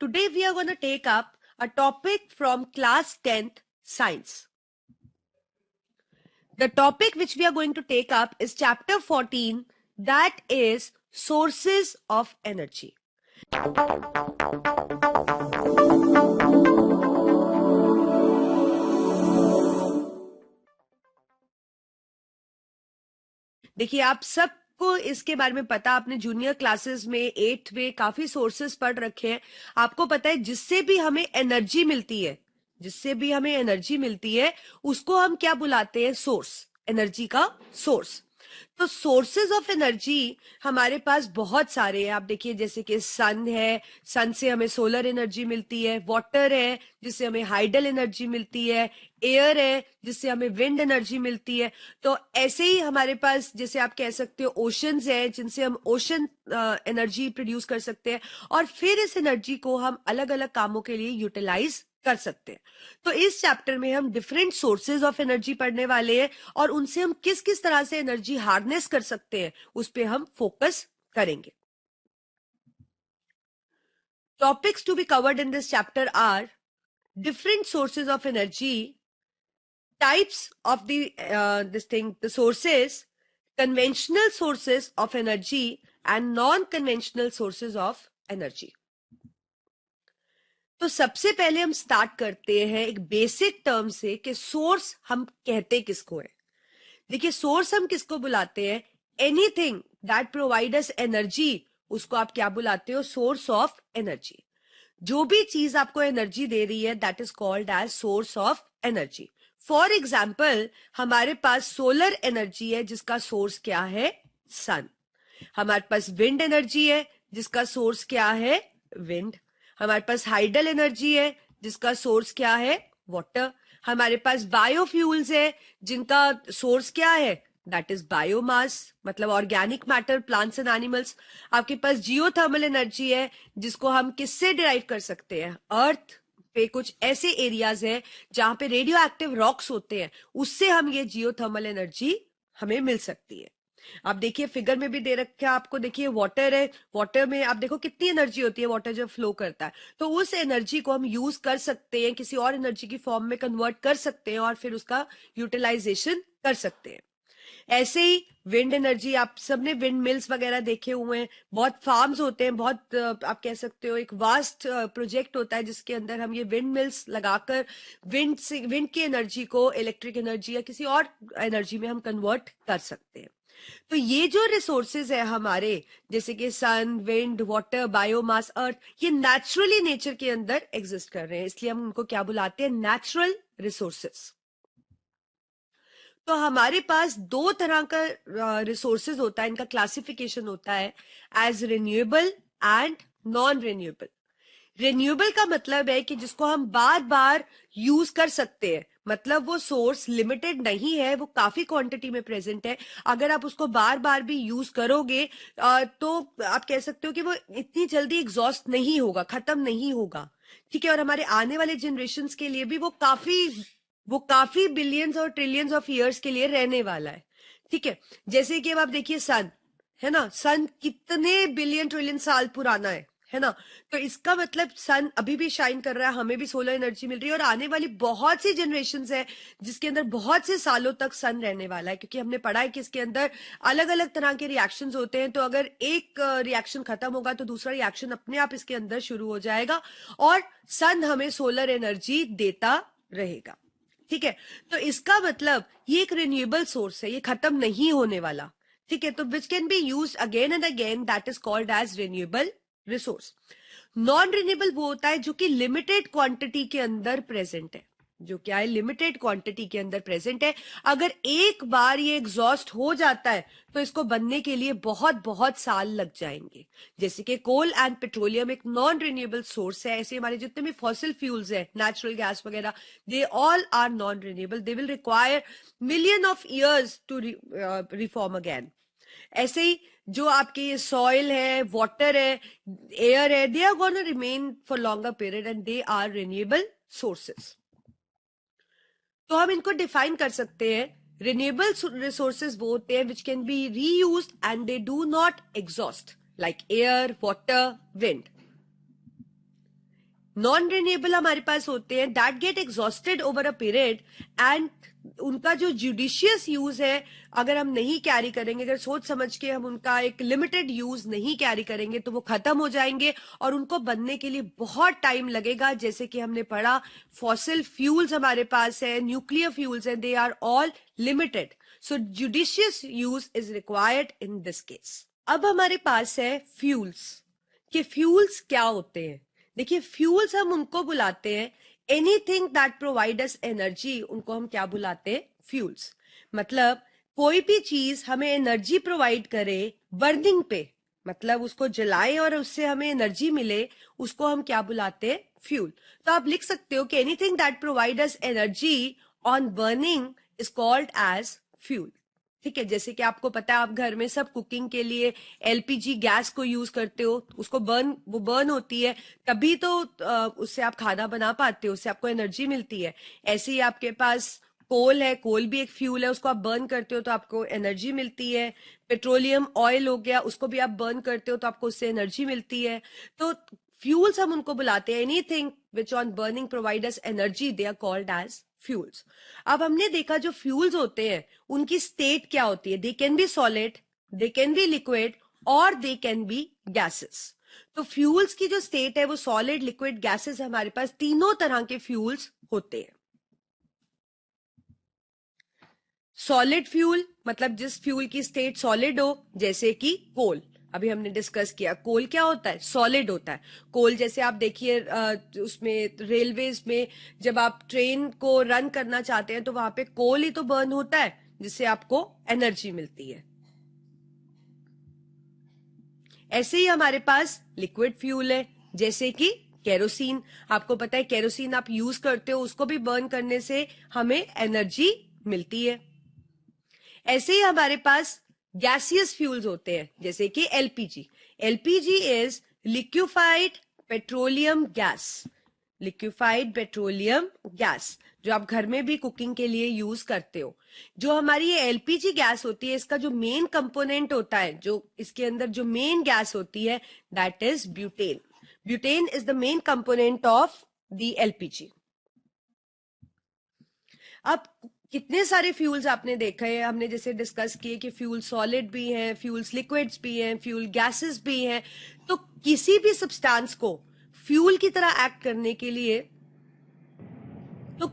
Today we are going to take up a topic from class 10th science. The topic which we are going to take up is chapter 14, that is sources of energy. देखिए आप सबको इसके बारे में पता, आपने junior classes में 8th में काफी सोर्सेस पढ़ रखे हैं। आपको पता है जिससे भी हमें एनर्जी मिलती है उसको हम क्या बुलाते हैं? सोर्स, एनर्जी का सोर्स। तो सोर्सेज ऑफ एनर्जी हमारे पास बहुत सारे हैं। आप देखिए जैसे कि सन है, सन से हमें सोलर एनर्जी मिलती है, वाटर है जिससे हमें हाइडल एनर्जी मिलती है, एयर है जिससे हमें विंड एनर्जी मिलती है। तो ऐसे ही हमारे पास जैसे आप कह सकते हो ओशंस है जिनसे हम ओशन एनर्जी प्रोड्यूस कर सकते हैं, और फिर इस एनर्जी को हम अलग अलग कामों के लिए यूटिलाइज कर सकते हैं। तो इस चैप्टर में हम डिफरेंट सोर्सेज ऑफ एनर्जी पढ़ने वाले हैं और उनसे हम किस किस तरह से एनर्जी हार्नेस कर सकते हैं उस पे हम फोकस करेंगे। Topics to be covered in this chapter are different sources of energy, types of the sources, conventional sources of energy and non-conventional sources of energy. तो सबसे पहले हम स्टार्ट करते हैं एक बेसिक टर्म से कि सोर्स हम कहते किसको है। देखिए सोर्स हम किसको बुलाते हैं? Anything that provide us energy, उसको आप क्या बुलाते हो? Source of energy. जो भी चीज आपको एनर्जी दे रही है that is called as source of energy. For example हमारे पास सोलर एनर्जी है जिसका सोर्स क्या है? सन। हमारे पास विंड एनर्जी है जिसका सोर्स क्या है? विंड। हमारे पास हाइडल एनर्जी है जिसका सोर्स क्या है? वाटर। हमारे पास बायोफ्यूल्स है जिनका सोर्स क्या है? दैट इज बायोमास, मतलब organic matter, plants and animals. आपके पास जियोथर्मल एनर्जी है जिसको हम किससे डिराइव कर सकते हैं? अर्थ पे कुछ ऐसे एरियाज है जहां पे रेडियो एक्टिव रॉक्स होते हैं, उससे हम ये जियोथर्मल एनर्जी हमें मिल सकती है। आप देखिए फिगर में भी दे रखा है आपको, देखिए वाटर है, वाटर में आप देखो कितनी एनर्जी होती है वाटर जब फ्लो करता है। तो उस एनर्जी को हम यूज कर सकते हैं, किसी और एनर्जी की फॉर्म में कन्वर्ट कर सकते हैं और फिर उसका यूटिलाइजेशन कर सकते हैं। ऐसे ही विंड एनर्जी, आप सबने विंड मिल्स वगैरह देखे हुए हैं, बहुत फार्म्स होते हैं, बहुत आप कह सकते हो एक वास्ट प्रोजेक्ट होता है जिसके अंदर हम ये विंड मिल्स लगाकर विंड की एनर्जी को इलेक्ट्रिक एनर्जी या किसी और एनर्जी में हम कन्वर्ट कर सकते हैं। तो ये जो रिसोर्सेज है हमारे, जैसे कि सन, विंड, वाटर, बायोमास, अर्थ, ये नेचुरली नेचर के अंदर एग्जिस्ट कर रहे हैं, इसलिए हम उनको क्या बुलाते हैं? Natural resources. तो हमारे पास दो तरह का रिसोर्सेज होता है, इनका क्लासिफिकेशन होता है as renewable and non renewable. Renewable का मतलब है कि जिसको हम बार बार यूज कर सकते हैं, मतलब वो सोर्स लिमिटेड नहीं है, वो काफी क्वांटिटी में प्रेजेंट है। अगर आप उसको बार बार भी यूज करोगे तो आप कह सकते हो कि वो इतनी जल्दी एग्जॉस्ट नहीं होगा, खत्म नहीं होगा। ठीक है, और हमारे आने वाले जनरेशन के लिए भी वो काफी बिलियंस और ट्रिलियंस ऑफ ईयर्स के लिए रहने वाला है। ठीक है, जैसे कि अब आप देखिए सन है ना, सन कितने बिलियन ट्रिलियन साल पुराना है ना। तो इसका मतलब सन अभी भी शाइन कर रहा है, हमें भी सोलर एनर्जी मिल रही है, और आने वाली बहुत सी जनरेशन है जिसके अंदर बहुत से सालों तक सन रहने वाला है, क्योंकि हमने पढ़ा है कि इसके अंदर अलग अलग तरह के रिएक्शंस होते हैं। तो अगर एक रिएक्शन खत्म होगा तो दूसरा रिएक्शन अपने आप इसके अंदर शुरू हो जाएगा और सन हमें सोलर एनर्जी देता रहेगा। ठीक है, तो इसका मतलब ये एक रिन्यूएबल सोर्स है, ये खत्म नहीं होने वाला। ठीक है, तो which can be use again and again, that is called as renewable resource. Non renewable वो होता है जो कि लिमिटेड क्वांटिटी के अंदर प्रेजेंट है, जो क्या है? लिमिटेड क्वांटिटी के अंदर प्रेजेंट है। अगर एक बार ये एग्जॉस्ट हो जाता है तो इसको बनने के लिए बहुत बहुत साल लग जाएंगे। जैसे कि कोल एंड पेट्रोलियम एक नॉन रिन्यूएबल सोर्स है, ऐसे हमारे जितने भी फॉसिल फ्यूल्स है, नेचुरल गैस वगैरह, they all are non renewable, they will require million of years to reform again. ऐसे ही जो आपके ये सॉइल है, वाटर है, एयर है, they are gonna remain for longer period and they are renewable sources. तो हम इनको डिफाइन कर सकते हैं। रिन्यूएबल रिसोर्सेज वो होते हैं विच can B reused and they do not exhaust, like air, water, wind. Non renewable हमारे पास होते हैं that get exhausted over a period, and उनका जो जुडिशियस यूज है अगर हम नहीं कैरी करेंगे, अगर सोच समझ के हम उनका एक लिमिटेड यूज नहीं कैरी करेंगे तो वो खत्म हो जाएंगे और उनको बनने के लिए बहुत टाइम लगेगा। जैसे कि हमने पढ़ा फॉसिल फ्यूल्स हमारे पास है, न्यूक्लियर फ्यूल्स है, they are all limited, so judicious use is required in this case. अब हमारे पास है फ्यूल्स, कि फ्यूल्स क्या होते हैं। देखिए फ्यूल्स हम उनको बुलाते हैं anything that provide us energy, उनको हम क्या बुलाते हैं, फ्यूल्स। मतलब कोई भी चीज हमें एनर्जी प्रोवाइड करे बर्निंग पे, मतलब उसको जलाएं और उससे हमें एनर्जी मिले, उसको हम क्या बुलाते हैं, फ्यूल। तो आप लिख सकते हो कि anything that provide us energy on burning is called as fuel. ठीक है, जैसे कि आपको पता है आप घर में सब कुकिंग के लिए एलपीजी गैस को यूज करते हो, उसको वो बर्न होती है, तभी तो उससे आप खाना बना पाते हो, उससे आपको एनर्जी मिलती है। ऐसे ही आपके पास कोल है, कोल भी एक फ्यूल है, उसको आप बर्न करते हो तो आपको एनर्जी मिलती है। पेट्रोलियम ऑयल हो गया, उसको भी आप बर्न करते हो तो आपको उससे एनर्जी मिलती है। तो फ्यूल्स हम उनको बुलाते हैं anything which on burning provide us energy, they are called as fuels. अब हमने देखा जो फ्यूल्स होते हैं उनकी स्टेट क्या होती है, they can be solid, they can be liquid और दे कैन बी गैसेस। तो फ्यूल्स की जो स्टेट है वो सॉलिड, लिक्विड, गैसेस, हमारे पास तीनों तरह के फ्यूल्स होते हैं। सॉलिड फ्यूल मतलब जिस फ्यूल की स्टेट सॉलिड हो, जैसे कि कोल, अभी हमने डिस्कस किया कोल क्या होता है, सॉलिड होता है। कोल जैसे आप देखिए उसमें रेलवेज में जब आप ट्रेन को रन करना चाहते हैं तो वहां पे कोल ही तो बर्न होता है जिससे आपको एनर्जी मिलती है। ऐसे ही हमारे पास लिक्विड फ्यूल है जैसे कि केरोसिन। आपको पता है केरोसिन आप यूज करते हो, उसको भी बर्न करने से हमें एनर्जी मिलती है। ऐसे ही हमारे पास गैसियस फ्यूल्स होते हैं जैसे कि LPG. LPG is liquefied petroleum gas, liquefied petroleum gas, जो आप घर में भी कुकिंग के लिए यूज करते हो। जो हमारी ये एलपीजी गैस होती है इसका जो मेन कंपोनेंट होता है, जो इसके अंदर जो मेन गैस होती है, that is butane. Butane is the main component of the LPG. अब कितने सारे फ्यूल्स आपने देखा है, हमने जैसे डिस्कस किए कि फ्यूल सॉलिड भी हैं, फ्यूल्स लिक्विड्स भी हैं, फ्यूल गैसेस भी हैं। तो किसी भी सब्सटेंस को फ्यूल की तरह एक्ट करने के लिए तो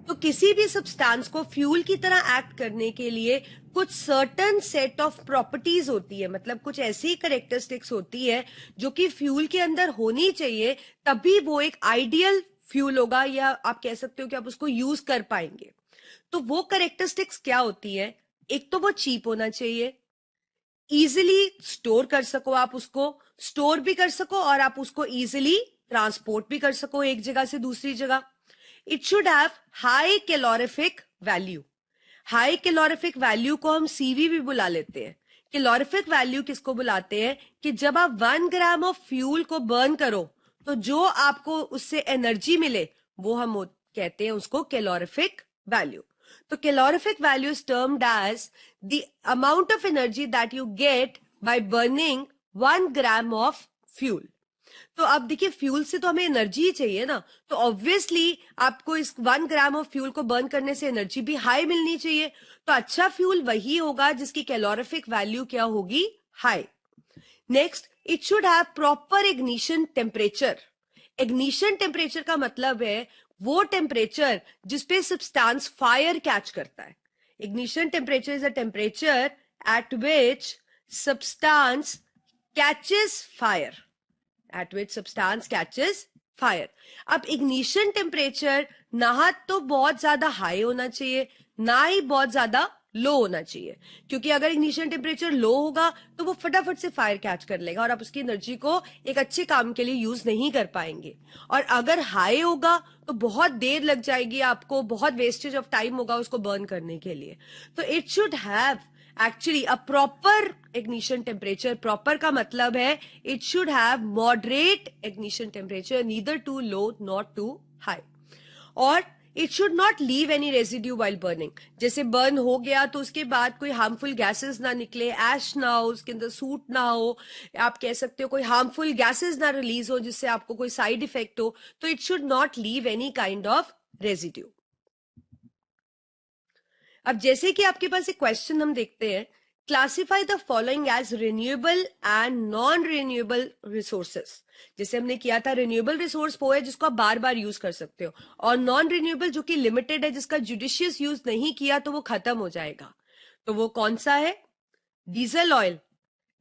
तो किसी भी सब्सटेंस को फ्यूल की तरह एक्ट करने के लिए कुछ सर्टन सेट ऑफ प्रॉपर्टीज होती है, मतलब कुछ ऐसी करेक्टरिस्टिक्स होती है जो कि फ्यूल के अंदर होनी चाहिए, तभी वो एक आइडियल फ्यूल होगा, या आप कह सकते हो कि आप उसको यूज कर पाएंगे। तो वो करेक्टरिस्टिक्स क्या होती है, एक तो वो चीप होना चाहिए, इजिली स्टोर कर सको, आप उसको स्टोर भी कर सको और आप उसको इजिली ट्रांसपोर्ट भी कर सको एक जगह से दूसरी जगह। It should have high calorific value. High calorific value को हम सीवी भी बुला लेते हैं। कैलोरीफिक वैल्यू किसको बुलाते हैं कि जब आप 1 ग्राम ऑफ फ्यूल को बर्न करो तो जो आपको उससे एनर्जी मिले वो हम कहते हैं उसको कैलोरीफिक वैल्यू। तो calorific value is termed as the amount of energy that you get by burning 1 gram of fuel. तो अब देखिए फ्यूल से तो हमें एनर्जी ही चाहिए ना, तो ऑब्वियसली आपको इस 1 ग्राम ऑफ फ्यूल को बर्न करने से एनर्जी भी हाई मिलनी चाहिए। तो अच्छा फ्यूल वही होगा जिसकी कैलोरीफिक वैल्यू क्या होगी, high. Next, it should have proper ignition temperature. Ignition temperature का मतलब है वो टेम्परेचर जिसपे सब्सटेंस फायर कैच करता है। Ignition temperature is a temperature at which substance catches fire, at which substance catches fire। अब इग्निशन टेम्परेचर ना तो बहुत ज्यादा हाई होना चाहिए ना ही बहुत ज्यादा लो होना चाहिए, क्योंकि अगर इग्निशन टेम्परेचर लो होगा तो वो फटाफट से फायर कैच कर लेगा और आप उसकी एनर्जी को एक अच्छे काम के लिए यूज नहीं कर पाएंगे। और अगर हाई होगा तो बहुत देर लग जाएगी, आपको बहुत वेस्टेज ऑफ टाइम होगा उसको बर्न करने के लिए। तो it should have actually a proper ignition temperature. Proper का मतलब है it should have moderate ignition temperature, neither too low not too high. और it should not leave any residue while burning. जैसे बर्न हो गया तो उसके बाद कोई हार्मफुल गैसेस ना निकले, ऐश ना हो, उसके अंदर सूट ना हो, आप कह सकते हो कोई हार्मफुल गैसेस ना रिलीज हो जिससे आपको कोई साइड इफेक्ट हो, तो it should not leave any kind of residue. अब जैसे कि आपके पास एक क्वेश्चन हम देखते हैं, classify the following as renewable and non renewable resources. जैसे हमने किया था, रिन्यूएबल रिसोर्स वो है जिसको आप बार बार यूज कर सकते हो, और नॉन रिन्यूएबल जो कि लिमिटेड है, जिसका जुडिशियस यूज नहीं किया तो वो खत्म हो जाएगा। तो वो कौन सा है? Diesel oil.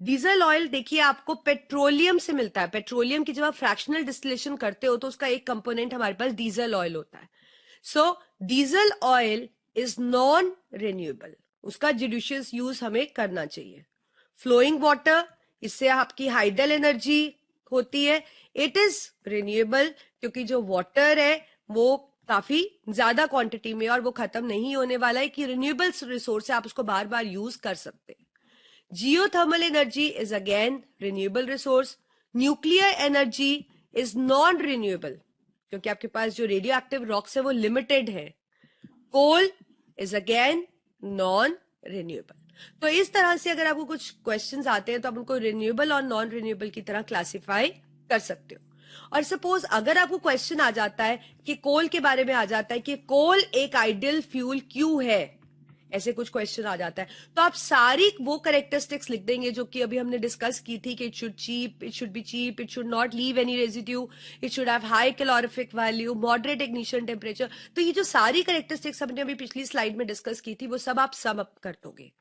डीजल ऑयल देखिए आपको पेट्रोलियम से मिलता है। पेट्रोलियम की जब आप फ्रैक्शनल डिस्टिलेशन करते हो तो उसका एक कंपोनेंट हमारे पास डीजल ऑयल होता है। So diesel oil is non renewable, उसका जुडिशियस यूज हमें करना चाहिए। फ्लोइंग वाटर, इससे आपकी हाइडल एनर्जी होती है, इट इज रिन्यूएबल, क्योंकि जो वाटर है वो काफी ज्यादा क्वांटिटी में और वो खत्म नहीं होने वाला है, कि रिन्यूएबल रिसोर्स है, आप उसको बार बार यूज कर सकते हैं। Geothermal energy is again renewable resource. Nuclear energy is non renewable, क्योंकि आपके पास जो रेडियो एक्टिव रॉक्स है वो लिमिटेड है। Coal is again non renewable. तो इस तरह से अगर आपको कुछ क्वेश्चंस आते हैं तो आप उनको रिन्यूएबल और नॉन रिन्यूएबल की तरह क्लासिफाई कर सकते हो। और सपोज अगर आपको क्वेश्चन आ जाता है कि कोल के बारे में आ जाता है कि कोल एक आइडियल फ्यूल क्यों है, ऐसे कुछ क्वेश्चन आ जाता है, तो आप सारी वो करेक्टरिस्टिक्स लिख देंगे जो कि अभी हमने डिस्कस की थी, कि it should be cheap, it should not leave any residue, it should have high calorific value, moderate ignition temperature. तो ये जो सारी करेक्टरिस्टिक्स हमने अभी पिछली स्लाइड में डिस्कस की थी वो सब आप सम अप कर दोगे।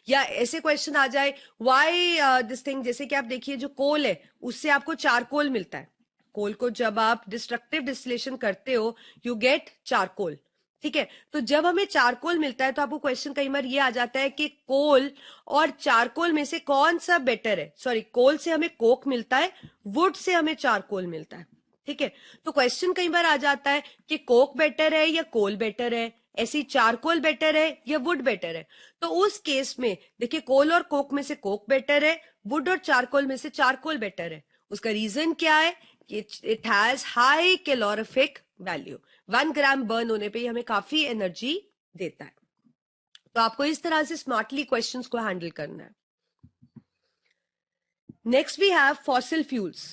या ऐसे क्वेश्चन आ जाए व्हाई दिस थिंग, जैसे कि आप देखिए जो कोल है उससे आपको चारकोल मिलता है। कोल को जब आप डिस्ट्रक्टिव डिस्टिलेशन करते हो यू गेट चारकोल, ठीक है। तो जब हमें चारकोल मिलता है तो आपको क्वेश्चन कई बार ये आ जाता है कि कोल और चारकोल में से कौन सा बेटर है। सॉरी, कोल से हमें कोक मिलता है, वुड से हमें चारकोल मिलता है, ठीक है। तो क्वेश्चन कई बार आ जाता है कि कोक बेटर है या कोल बेटर है, ऐसी चारकोल बेटर है या वुड बेटर है। तो उस केस में देखिए कोल और कोक में से कोक बेटर है, वुड और चारकोल में से चारकोल बेटर है। उसका रीजन क्या है? It has high calorific value, 1 gram burn होने पे ही हमें काफी एनर्जी देता है। तो आपको इस तरह से स्मार्टली क्वेश्चंस को हैंडल करना है। Next we have fossil fuels.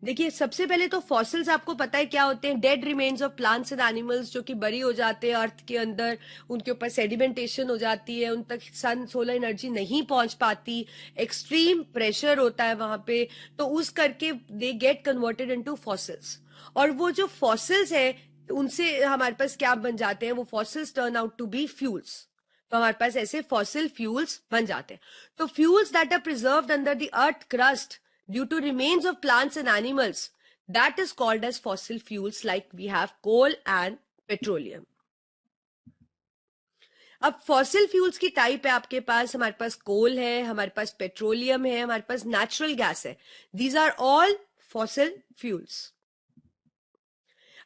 देखिए सबसे पहले तो फॉसिल्स आपको पता है क्या होते हैं? Dead remains of plants and animals जो कि बरी हो जाते हैं अर्थ के अंदर, उनके ऊपर सेडिमेंटेशन हो जाती है, उन तक सन सोलर एनर्जी नहीं पहुंच पाती, एक्सट्रीम प्रेशर होता है वहां पे, तो उस करके they get converted into fossils. और वो जो फॉसिल्स है उनसे हमारे पास क्या बन जाते हैं? वो fossils turn out to be fuels. तो हमारे पास ऐसे फॉसिल फ्यूल्स बन जाते हैं। तो fuels that are preserved under the earth crust due to remains of plants and animals, that is called as fossil fuels, like we have coal and petroleum. अब fossil fuels की type है आपके पास, हमारे पास कोल है, हमारे पास पेट्रोलियम है, हमारे पास नेचुरल गैस है। These are all fossil fuels.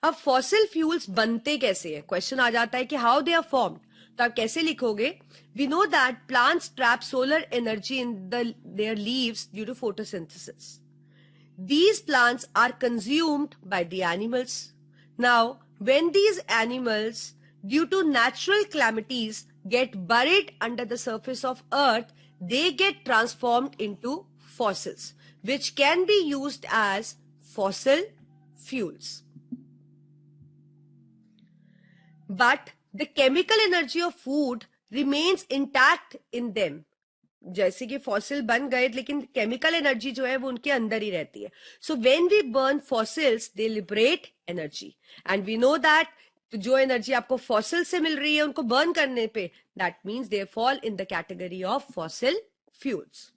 अब फॉसिल फ्यूल्स बनते कैसे हैं? क्वेश्चन आ जाता है कि हाउ दे आर फॉर्म्ड। तो आप कैसे लिखोगे? We know that plants trap solar energy in their leaves due to photosynthesis. These plants are consumed by the animals. Now, when these animals, due to natural calamities, get buried under the surface of earth, they get transformed into fossils, which can be used as fossil fuels. But the chemical energy of food remains intact in them. जैसे कि fossil बन गए लेकिन chemical energy जो है वो उनके अंदर ही रहती है। So when we burn fossils they liberate energy, and we know that जो एनर्जी आपको फॉसिल से मिल रही है उनको बर्न करने पे, that means they fall in the category of fossil fuels.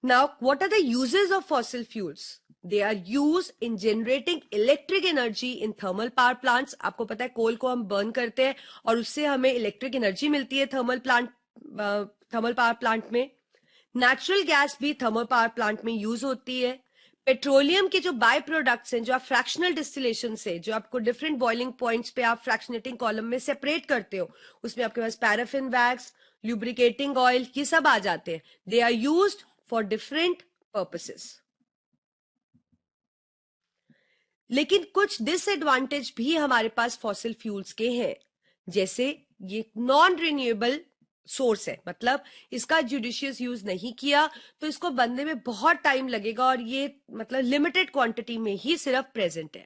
Now, what are the uses of fossil fuels? They are used in generating electric energy in thermal power plants. आपको पता है कोल को हम बर्न करते हैं और उससे हमें इलेक्ट्रिक एनर्जी मिलती है थर्मल पावर प्लांट में। नेचुरल गैस भी थर्मल पावर प्लांट में यूज होती है। पेट्रोलियम के जो बाय प्रोडक्ट्स हैं, जो आप फ्रैक्शनल डिस्टिलेशन से, जो आपको डिफरेंट बॉइलिंग पॉइंट्स पे आप फ्रैक्शनेटिंग कॉलम में सेपरेट करते हो, उसमें आपके पास पैराफिन वैक्स, ल्यूब्रिकेटिंग ऑयल, ये सब आ जाते हैं। They are used for different purposes. लेकिन कुछ डिसएडवांटेज भी हमारे पास फॉसिल फ्यूल्स के हैं, जैसे ये नॉन रिन्यूएबल सोर्स है, मतलब इसका जुडिशियस यूज नहीं किया तो इसको बनने में बहुत टाइम लगेगा और ये मतलब लिमिटेड क्वांटिटी में ही सिर्फ प्रेजेंट है।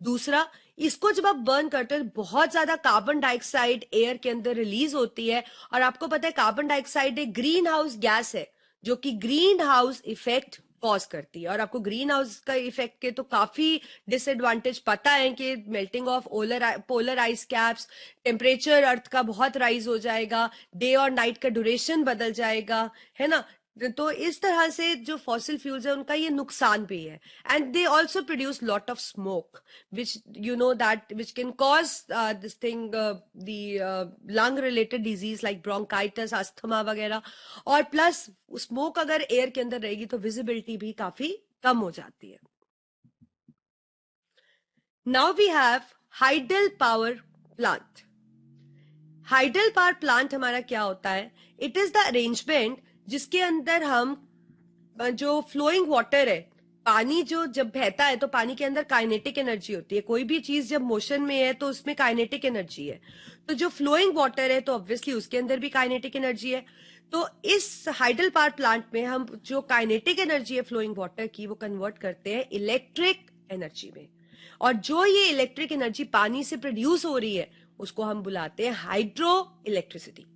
दूसरा, इसको जब आप बर्न करते हो तो बहुत ज्यादा कार्बन डाइऑक्साइड एयर के अंदर रिलीज होती है, और आपको पता है कार्बन डाइऑक्साइड एक ग्रीन हाउस गैस है जो कि ग्रीन हाउस इफेक्ट कॉज करती है। और आपको ग्रीन हाउस का इफेक्ट के तो काफी डिसएडवांटेज पता है कि melting of polar ice caps, temperature earth का बहुत राइज हो जाएगा, डे और नाइट का ड्यूरेशन बदल जाएगा, है ना। तो इस तरह से जो फॉसिल फ्यूल्स है उनका ये नुकसान भी है। And they also produce lot of smoke which you know that which can cause this thing the lung related disease like bronchitis, asthma वगैरह। और प्लस स्मोक अगर एयर के अंदर रहेगी तो विजिबिलिटी भी काफी कम हो जाती है। Now we have hydel power plant. Hydel power plant हमारा क्या होता है? इट इज द अरेंजमेंट जिसके अंदर हम जो फ्लोइंग वाटर है, पानी जो जब बहता है तो पानी के अंदर काइनेटिक एनर्जी होती है। कोई भी चीज जब मोशन में है तो उसमें काइनेटिक एनर्जी है। तो जो फ्लोइंग वाटर है तो ऑब्वियसली उसके अंदर भी काइनेटिक एनर्जी है। तो इस हाइडल पावर प्लांट में हम जो काइनेटिक एनर्जी है फ्लोइंग वाटर की वो कन्वर्ट करते हैं इलेक्ट्रिक एनर्जी में। और जो ये इलेक्ट्रिक एनर्जी पानी से प्रोड्यूस हो रही है उसको हम बुलाते हैं हाइड्रो इलेक्ट्रिसिटी।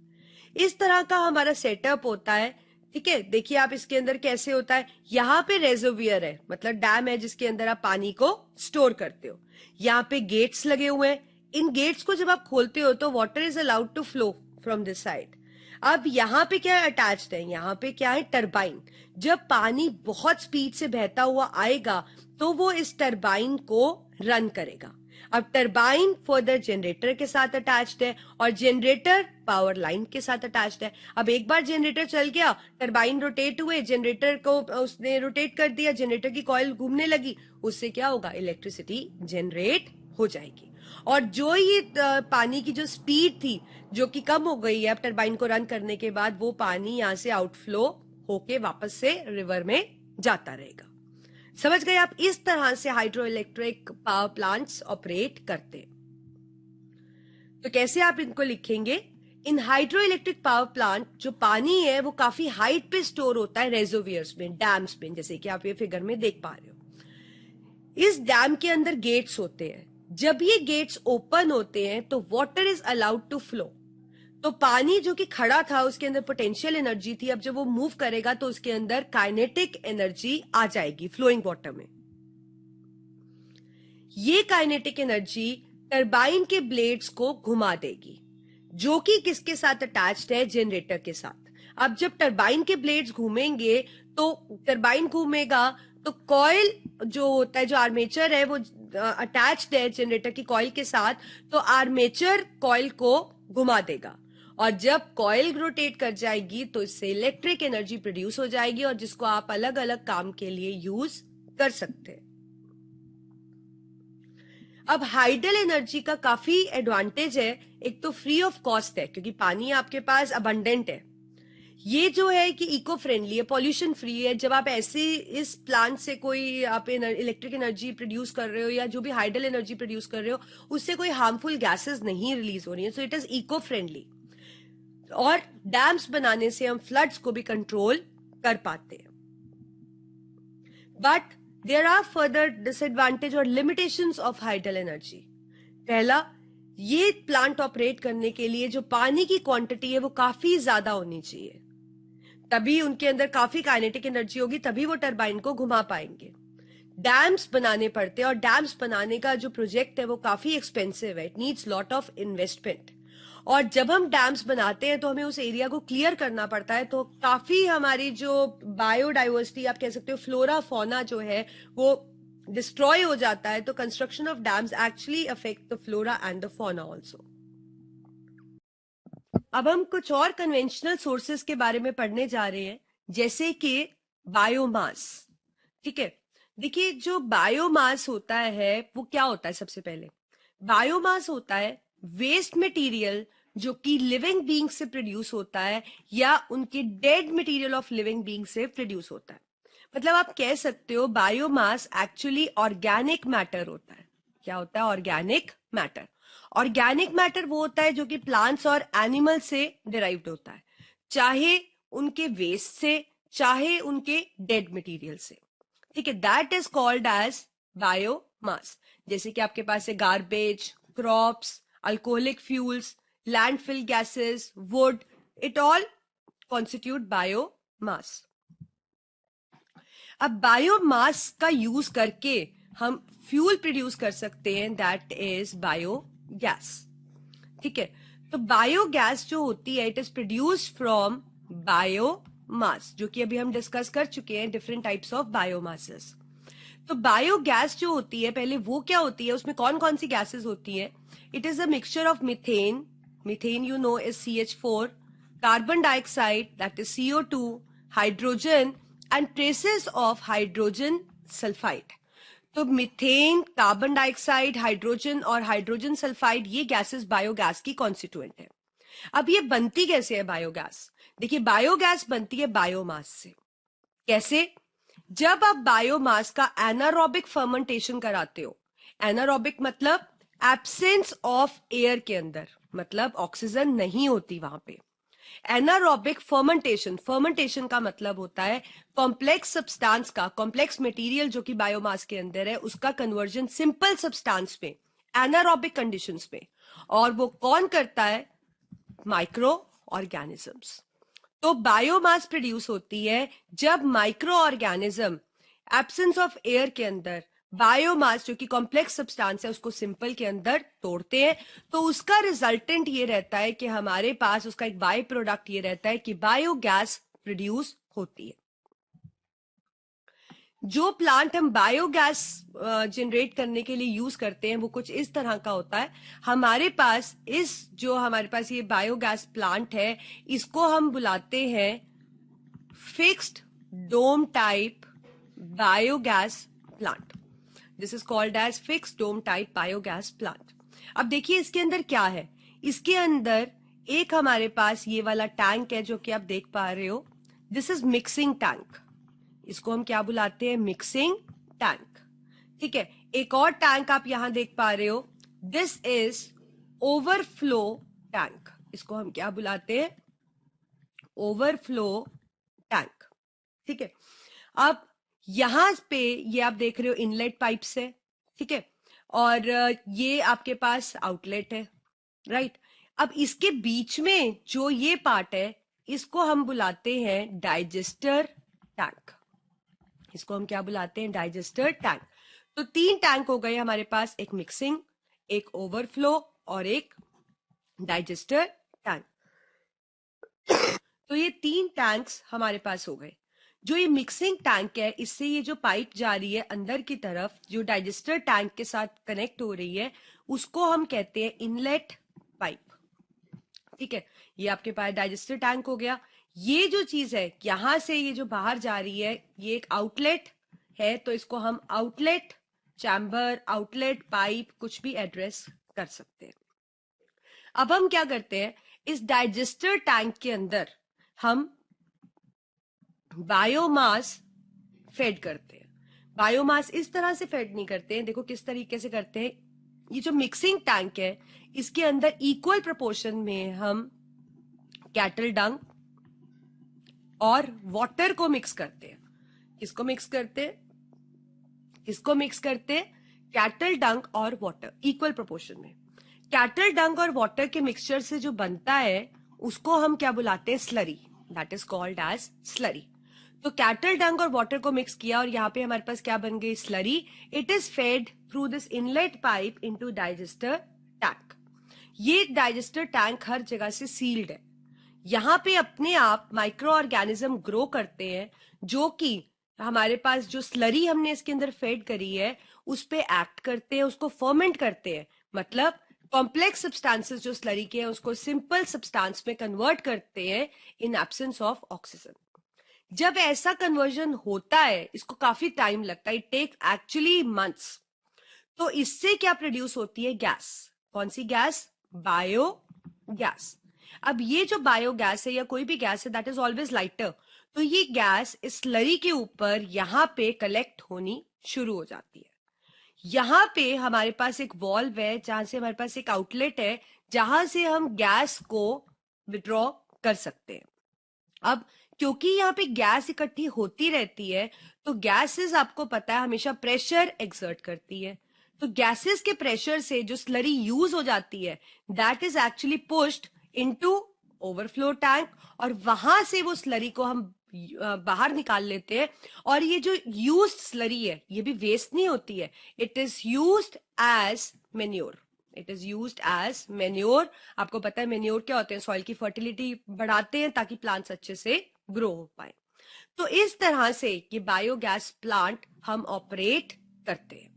इस तरह का हमारा सेटअप होता है। ठीक है, देखिए आप इसके अंदर कैसे होता है। यहाँ पे रेजर्वियर है, मतलब डैम है जिसके अंदर आप पानी को स्टोर करते हो। यहाँ पे गेट्स लगे हुए हैं। इन गेट्स को जब आप खोलते हो तो water is allowed to flow from this side. अब यहाँ पे क्या अटैच्ड है? यहाँ पे क्या है? टरबाइन। जब पानी बहुत स्पीड से बहता हुआ आएगा तो वो इस टरबाइन को रन करेगा। अब टरबाइन फर्दर जनरेटर के साथ अटैच्ड है और जनरेटर पावर लाइन के साथ अटैच्ड है। अब एक बार जनरेटर चल गया, टरबाइन रोटेट हुए, जनरेटर को उसने रोटेट कर दिया, जनरेटर की कॉइल घूमने लगी, उससे क्या होगा? इलेक्ट्रिसिटी जनरेट हो जाएगी। और जो ये पानी की जो स्पीड थी जो कि कम हो गई है अब टरबाइन को रन करने के बाद, वो पानी यहां से आउटफ्लो होके वापस से रिवर में जाता रहेगा। समझ गए आप? इस तरह से hydro electric power plants operate करते हैं। तो कैसे आप इनको लिखेंगे? इन हाइड्रो इलेक्ट्रिक पावर प्लांट जो पानी है वो काफी हाइट पे स्टोर होता है रेजर्वियर्स में, डैम्स में, जैसे कि आप ये फिगर में देख पा रहे हो। इस डैम के अंदर गेट्स होते हैं। जब ये गेट्स ओपन होते हैं तो water is allowed to flow. तो पानी जो कि खड़ा था उसके अंदर पोटेंशियल एनर्जी थी, अब जब वो मूव करेगा तो उसके अंदर काइनेटिक एनर्जी आ जाएगी फ्लोइंग वाटर में। ये काइनेटिक एनर्जी टरबाइन के ब्लेड्स को घुमा देगी, जो कि किसके साथ अटैच्ड है? जनरेटर के साथ। अब जब टरबाइन के ब्लेड्स घूमेंगे तो टरबाइन घूमेगा तो कॉइल जो होता है, जो आर्मेचर है, वो अटैच्ड है जनरेटर की कॉइल के साथ, तो आर्मेचर कॉइल को घुमा देगा। और जब कॉइल रोटेट कर जाएगी तो इससे इलेक्ट्रिक एनर्जी प्रोड्यूस हो जाएगी और जिसको आप अलग अलग काम के लिए यूज कर सकते हैं। अब हाइडल एनर्जी का काफी एडवांटेज है। एक तो फ्री ऑफ कॉस्ट है क्योंकि पानी आपके पास अबंडेंट है। ये जो है कि इको फ्रेंडली है, पॉल्यूशन फ्री है। जब आप ऐसे इस प्लांट से कोई आप इलेक्ट्रिक एनर्जी प्रोड्यूस कर रहे हो या जो भी हाइडल एनर्जी प्रोड्यूस कर रहे हो उससे कोई हार्मफुल गैसेस नहीं रिलीज हो रही है। So it is eco friendly. और डैम्स बनाने से हम फ्लड्स को भी कंट्रोल कर पाते हैं। But there are further disadvantage और लिमिटेशंस ऑफ हाइडल एनर्जी। पहला, ये प्लांट ऑपरेट करने के लिए जो पानी की क्वांटिटी है वो काफी ज्यादा होनी चाहिए, तभी उनके अंदर काफी काइनेटिक एनर्जी होगी, तभी वो टरबाइन को घुमा पाएंगे। डैम्स बनाने पड़ते हैं और डैम्स बनाने का जो प्रोजेक्ट है वो काफी एक्सपेंसिव है। It needs lot of investment. और जब हम डैम्स बनाते हैं तो हमें उस एरिया को क्लियर करना पड़ता है, तो काफी हमारी जो बायोडाइवर्सिटी आप कह सकते हो, फ्लोरा फौना जो है वो डिस्ट्रॉय हो जाता है। तो construction of dams actually affect the flora and the fauna also. अब हम कुछ और कन्वेंशनल सोर्सेस के बारे में पढ़ने जा रहे हैं, जैसे कि बायोमास। ठीक है, देखिए जो बायोमास होता है वो क्या होता है? सबसे पहले बायोमास होता है वेस्ट मटेरियल जो कि लिविंग बींग से प्रोड्यूस होता है या उनके dead material of living being से प्रोड्यूस होता है। मतलब आप कह सकते हो बायोमास एक्चुअली ऑर्गेनिक मैटर होता है। क्या होता है? Organic matter. ऑर्गेनिक मैटर वो होता है जो कि प्लांट्स और एनिमल से डिराइव्ड होता है, चाहे उनके वेस्ट से, चाहे उनके डेड मटेरियल से। ठीक है, that is called as biomass. जैसे कि आपके पास है garbage, crops, alcoholic fuels, landfill gases, wood, it all constitute biomass. अब बायोमास का यूज करके हम फ्यूल प्रोड्यूस कर सकते हैं, दैट इज बायोगैस। ठीक है, तो बायोगैस जो होती है it is produced from biomass, जो कि अभी हम डिस्कस कर चुके हैं डिफरेंट टाइप्स ऑफ बायोमासेस। तो बायोगैस जो होती है, पहले वो क्या होती है, उसमें कौन कौन सी गैसेस होती है? It is a mixture of methane, methane you know is CH4, carbon dioxide that is CO2, hydrogen and traces of hydrogen sulphide. तो मीथेन, कार्बन डाइऑक्साइड, हाइड्रोजन और हाइड्रोजन सल्फाइड ये गैसेस बायोगैस की constituent है। अब ये बनती कैसे है बायोगैस? देखिए, बायोगैस बनती है बायोमास से। कैसे? जब आप बायोमास का एनारोबिक फर्मेंटेशन कराते हो, एनारोबिक मतलब एब्सेंस ऑफ एयर के अंदर, मतलब ऑक्सीजन नहीं होती वहां पे। एनारोबिक फर्मेंटेशन, फर्मेंटेशन का मतलब होता है कॉम्प्लेक्स सब्सटेंस का, कॉम्प्लेक्स मटेरियल जो कि बायोमास के अंदर है उसका कन्वर्जन सिंपल सब्सटेंस में, एनारोबिक कंडीशंस में। और वो कौन करता है? Micro organisms. तो बायोमास प्रोड्यूस होती है जब micro organism absence of air के अंदर बायोमास जो कि कॉम्प्लेक्स सब्सटेंस है उसको सिंपल के अंदर तोड़ते हैं। तो उसका रिजल्टेंट ये रहता है कि हमारे पास उसका एक बाय प्रोडक्ट ये रहता है कि बायोगैस प्रोड्यूस होती है। जो प्लांट हम बायोगैस जनरेट करने के लिए यूज करते हैं वो कुछ इस तरह का होता है। हमारे पास ये बायोगैस प्लांट है, इसको हम बुलाते हैं fixed dome type biogas plant. This is called as fixed dome type biogas plant. अब देखिए इसके अंदर क्या है। इसके अंदर एक हमारे पास ये वाला टैंक है जो कि आप देख पा रहे हो, दिस इज मिक्सिंग टैंक। इसको हम क्या बुलाते हैं? Mixing tank. ठीक है, एक और टैंक आप यहां देख पा रहे हो, दिस इज ओवरफ्लो टैंक। इसको हम क्या बुलाते हैं? Overflow tank. ठीक है, अब यहां पे ये आप देख रहे हो इनलेट पाइप्स है। ठीक है, और ये आपके पास आउटलेट है, राइट। अब इसके बीच में जो ये पार्ट है इसको हम बुलाते हैं डाइजेस्टर टैंक। इसको हम क्या बुलाते हैं? Digester tank. तो 3 टैंक हो गए हमारे पास, एक मिक्सिंग, एक ओवरफ्लो और एक डाइजेस्टर टैंक। तो ये 3 टैंक्स हमारे पास हो गए। जो ये मिक्सिंग टैंक है, इससे ये जो पाइप जा रही है अंदर की तरफ जो डाइजेस्टर टैंक के साथ कनेक्ट हो रही है उसको हम कहते हैं इनलेट पाइप। ठीक है, ये आपके पास डाइजेस्टर टैंक हो गया। ये जो चीज है यहां से ये जो बाहर जा रही है ये एक आउटलेट है, तो इसको हम आउटलेट चैम्बर, आउटलेट पाइप कुछ भी एड्रेस कर सकते हैं। अब हम क्या करते हैं, इस डाइजेस्टर टैंक के अंदर हम बायोमास फेड करते हैं। बायोमास इस तरह से फेड नहीं करते हैं, देखो किस तरीके से करते हैं। ये जो मिक्सिंग टैंक है इसके अंदर इक्वल प्रोपोर्शन में हम कैटल डंग और वाटर को मिक्स करते हैं। किसको मिक्स करते हैं? किसको मिक्स करते हैं? कैटल डंग और वाटर इक्वल प्रोपोर्शन में। कैटल डंग और वाटर के मिक्सचर से जो बनता है उसको हम क्या बुलाते हैं? Slurry, that is called as slurry. तो कैटल डंग और वाटर को मिक्स किया और यहाँ पे हमारे पास क्या बन गई? Slurry. It is fed through this inlet pipe into digester tank. ये डाइजेस्टर टैंक हर जगह से सील्ड है। यहाँ पे अपने आप माइक्रो ऑर्गेनिज्म ग्रो करते हैं जो कि हमारे पास जो स्लरी हमने इसके अंदर फेड करी है उस पे एक्ट करते हैं, उसको फर्मेंट करते हैं। मतलब कॉम्प्लेक्स सब्सटेंसेस जो स्लरी के हैं उसको सिंपल सब्सटेंस में कन्वर्ट करते हैं इन एब्सेंस ऑफ ऑक्सीजन। जब ऐसा कन्वर्जन होता है इसको काफी टाइम लगता है, इट टेक एक्चुअली मंथ्स। तो इससे क्या प्रोड्यूस होती है? गैस। कौन सी गैस? Bio gas. अब ये जो बायोगैस है या कोई भी गैस है दैट इज ऑलवेज लाइटर, तो ये गैस इस स्लरी के ऊपर यहाँ पे कलेक्ट होनी शुरू हो जाती है। यहाँ पे हमारे पास एक वॉल्व है जहां से हमारे पास एक आउटलेट है जहां से हम गैस को विड्रॉ कर सकते हैं। अब क्योंकि यहाँ पे गैस इकट्ठी होती रहती है तो गैसेस आपको पता है हमेशा प्रेशर एक्सर्ट करती है, तो गैसेस के प्रेशर से जो स्लरी यूज हो जाती है that is actually pushed into overflow tank, और वहां से वो स्लरी को हम बाहर निकाल लेते हैं। और ये जो यूज्ड स्लरी है ये भी वेस्ट नहीं होती है, it is used as manure, it is used as manure. आपको पता है मेन्योर क्या होते हैं, सॉइल की फर्टिलिटी बढ़ाते हैं ताकि प्लांट्स अच्छे से ग्रो हो पाए। तो इस तरह से ये बायोगैस प्लांट हम ऑपरेट करते हैं।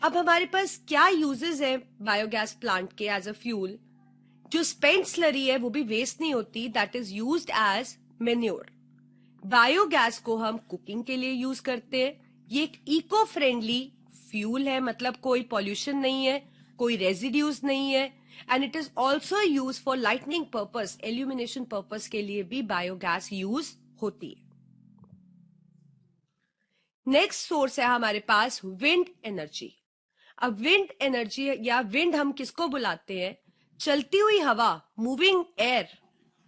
अब हमारे पास क्या यूजेस है बायोगैस प्लांट के एज अ फ्यूल। जो स्पेंट स्लरी है वो भी वेस्ट नहीं होती, that is used as manure. Biogas को हम कुकिंग के लिए यूज करते हैं। ये एक इको फ्रेंडली फ्यूल है, मतलब कोई पॉल्यूशन नहीं है, कोई रेजिड्यूज नहीं है, and it is also use for lightning purpose, illumination purpose के लिए भी बायोगैस यूज होती है। नेक्स्ट सोर्स है हमारे पास विंड एनर्जी। अब विंड एनर्जी या विंड हम किसको बुलाते हैं, चलती हुई हवा, मूविंग एयर,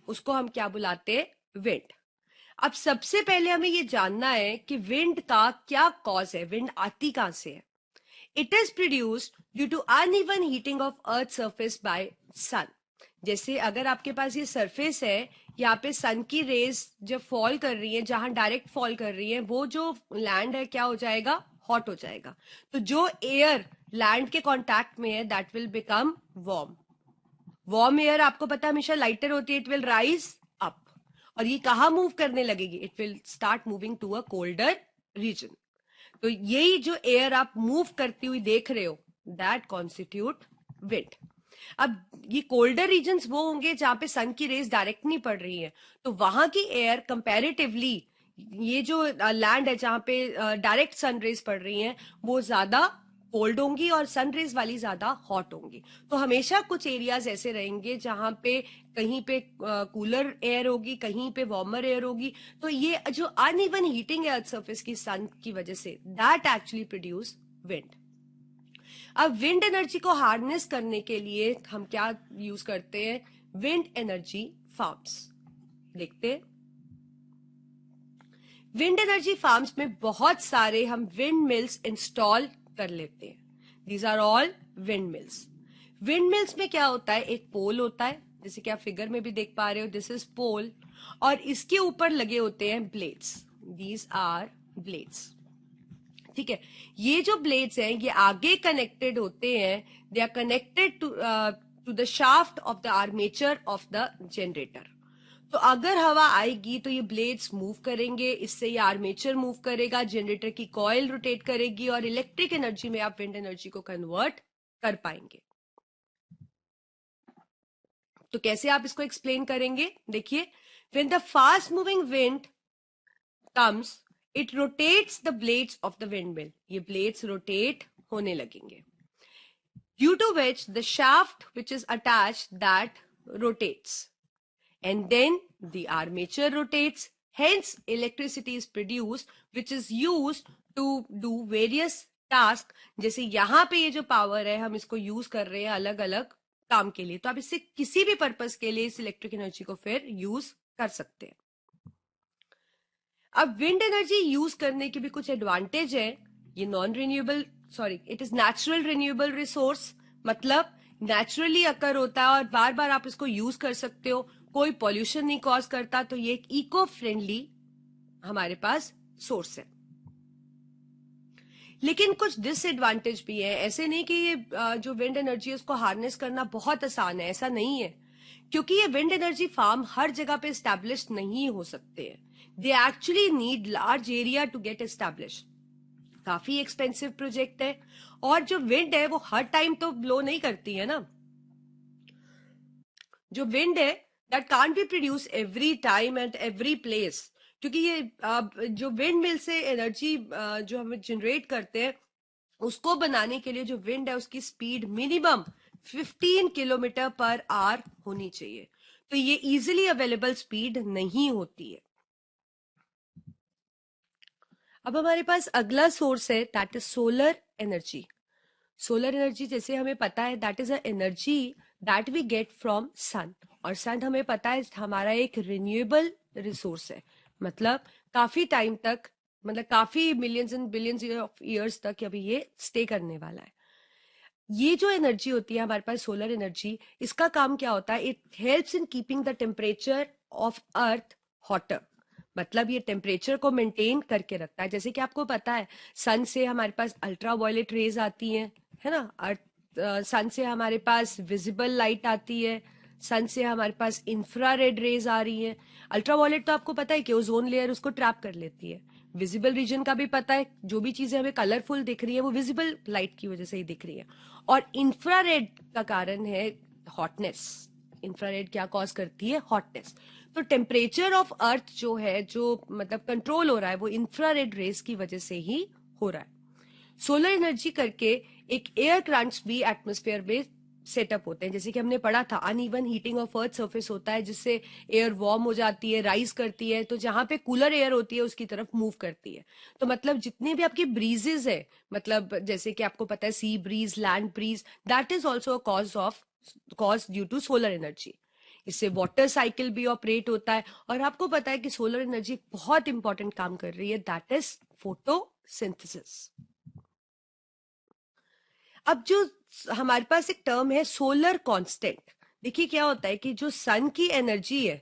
उसको हम क्या बुलाते हैं, विंड। अब सबसे पहले हमें ये जानना है कि विंड का क्या कॉज है, विंड आती कहां से है। It is produced due to uneven heating of earth surface by sun. जैसे अगर आपके पास ये सरफेस है, यहाँ पे सन की रेज जब फॉल कर रही है, जहां डायरेक्ट फॉल कर रही है, वो जो लैंड है क्या हो जाएगा, हॉट हो जाएगा। तो जो एयर लैंड के कांटेक्ट में है that will become warm. Warm air आपको पता है हमेशा लाइटर होती है, इट विल राइज अप, और ये कहाँ मूव करने लगेगी, it will start moving to a colder region. तो यही जो एयर आप मूव करती हुई देख रहे हो दैट कॉन्स्टिट्यूट विंड। अब ये कोल्डर रीजन्स वो होंगे जहां पे सन की रेज डायरेक्ट नहीं पड़ रही है, तो वहां की एयर कंपैरेटिवली ये जो लैंड है जहां पे डायरेक्ट सन रेज पड़ रही हैं वो ज्यादा कोल्ड होंगी और सन रेज वाली ज्यादा हॉट होंगी। तो हमेशा कुछ एरियाज ऐसे रहेंगे जहां पे कहीं पे कूलर एयर होगी, कहीं पे वार्मर एयर होगी। तो ये जो अनइवन हीटिंग है अर्थ सरफेस की सन की वजह say that actually produce wind. अब विंड एनर्जी को हार्नेस करने के लिए हम क्या यूज करते हैं, विंड एनर्जी फार्म्स। देखते हैं विंड एनर्जी फार्म्स में बहुत सारे हम विंड मिल्स इंस्टॉल कर लेते हैं। These are all wind mills. Wind mills में क्या होता है, एक पोल होता है जैसे कि आप फिगर में भी देख पा रहे हो, दिस इज पोल, और इसके ऊपर लगे होते हैं ब्लेड्स, दीज आर ब्लेड्स। ठीक है, ये जो ब्लेड्स हैं ये आगे कनेक्टेड होते हैं, they are connected to the shaft of the armature of the generator. तो अगर हवा आएगी तो ये ब्लेड्स मूव करेंगे, इससे ये आर्मेचर मूव करेगा, जनरेटर की कॉइल रोटेट करेगी और इलेक्ट्रिक एनर्जी में आप विंड एनर्जी को कन्वर्ट कर पाएंगे। तो कैसे आप इसको एक्सप्लेन करेंगे, देखिए, when the fast moving wind comes it rotates the blades of the windmill, ये ब्लेड्स रोटेट होने लगेंगे, due to which the shaft which is attached that rotates, and then the armature rotates, hence electricity is produced which is used to do various tasks। जैसे यहाँ पे ये जो power है हम इसको यूज कर रहे हैं अलग अलग काम के लिए, तो आप इससे किसी भी पर्पस के लिए इस इलेक्ट्रिक एनर्जी को फिर यूज कर सकते हैं। अब विंड एनर्जी यूज करने के भी कुछ एडवांटेज है। ये non renewable, sorry, it is natural renewable resource, मतलब नेचुरली अकर होता है और बार बार आप इसको यूज कर सकते हो, कोई पॉल्यूशन नहीं कॉज करता, तो ये एक इको फ्रेंडली हमारे पास सोर्स है। लेकिन कुछ डिसएडवांटेज भी है, ऐसे नहीं कि ये जो विंड एनर्जी है उसको हार्नेस करना बहुत आसान है, ऐसा नहीं है, क्योंकि ये विंड एनर्जी फार्म हर जगह पे एस्टैब्लिश नहीं हो सकते हैं, they actually need large area to get establish, काफी एक्सपेंसिव प्रोजेक्ट है, और जो विंड है वो हर टाइम तो ब्लो नहीं करती है ना, जो विंड है that can't be produce every time at every place, क्योंकि ये जो विंड मिल से एनर्जी जो हम जनरेट करते हैं उसको बनाने के लिए जो विंड है उसकी speed minimum 15 kilometre per hour होनी चाहिए। तो ये इजीली अवेलेबल स्पीड नहीं होती है। अब हमारे पास अगला सोर्स है, that is solar energy. Solar energy जैसे हमें पता है that is a energy that we get from sun. और सन हमें पता है हमारा एक रिन्यूएबल रिसोर्स है। मतलब काफी टाइम तक, मतलब काफी millions and billions of years तक अभी ये स्टे करने वाला है। ये जो एनर्जी होती है हमारे पास सोलर एनर्जी, इसका काम क्या होता है, it helps in keeping the temperature of earth hotter. मतलब ये टेम्परेचर को मेंटेन करके रखता है। जैसे कि आपको पता है सन से हमारे पास अल्ट्रा वायलेट रेज आती हैं, है ना। अर्थ सन से हमारे पास विजिबल लाइट आती है, सन से हमारे पास इंफ्रारेड रेज आ रही है। अल्ट्रा वायलेट तो आपको पता है कि ओजोन लेयर उसको ट्रैप कर लेती है। विजिबल रीजन का भी पता है, जो भी चीजें हमें कलरफुल दिख रही है वो विजिबल लाइट की वजह से ही दिख रही है। और इंफ्रारेड का कारण है हॉटनेस। इंफ्रारेड क्या कॉज करती है, हॉटनेस। तो टेम्परेचर ऑफ अर्थ जो है, जो मतलब कंट्रोल हो रहा है, वो इंफ्रारेड रेस की वजह से ही हो रहा है। सोलर एनर्जी करके एक एयर करंट्स भी एटमॉस्फेयर में सेटअप होते हैं। जैसे कि हमने पढ़ा था uneven heating of earth surface होता है, जिससे एयर वार्म हो जाती है, राइज करती है, तो जहां पे कूलर एयर होती है उसकी तरफ मूव करती है। तो मतलब जितने भी आपके ब्रीजेस है, मतलब जैसे कि आपको पता है sea breeze, land breeze, that is also cause due to solar energy. इससे वाटर साइकिल भी ऑपरेट होता है। और आपको पता है कि सोलर एनर्जी बहुत इंपॉर्टेंट काम कर रही है, दैट इज फोटोसिंथेसिस। अब जो हमारे पास एक टर्म है सोलर कांस्टेंट। देखिए क्या होता है कि जो सन की एनर्जी है,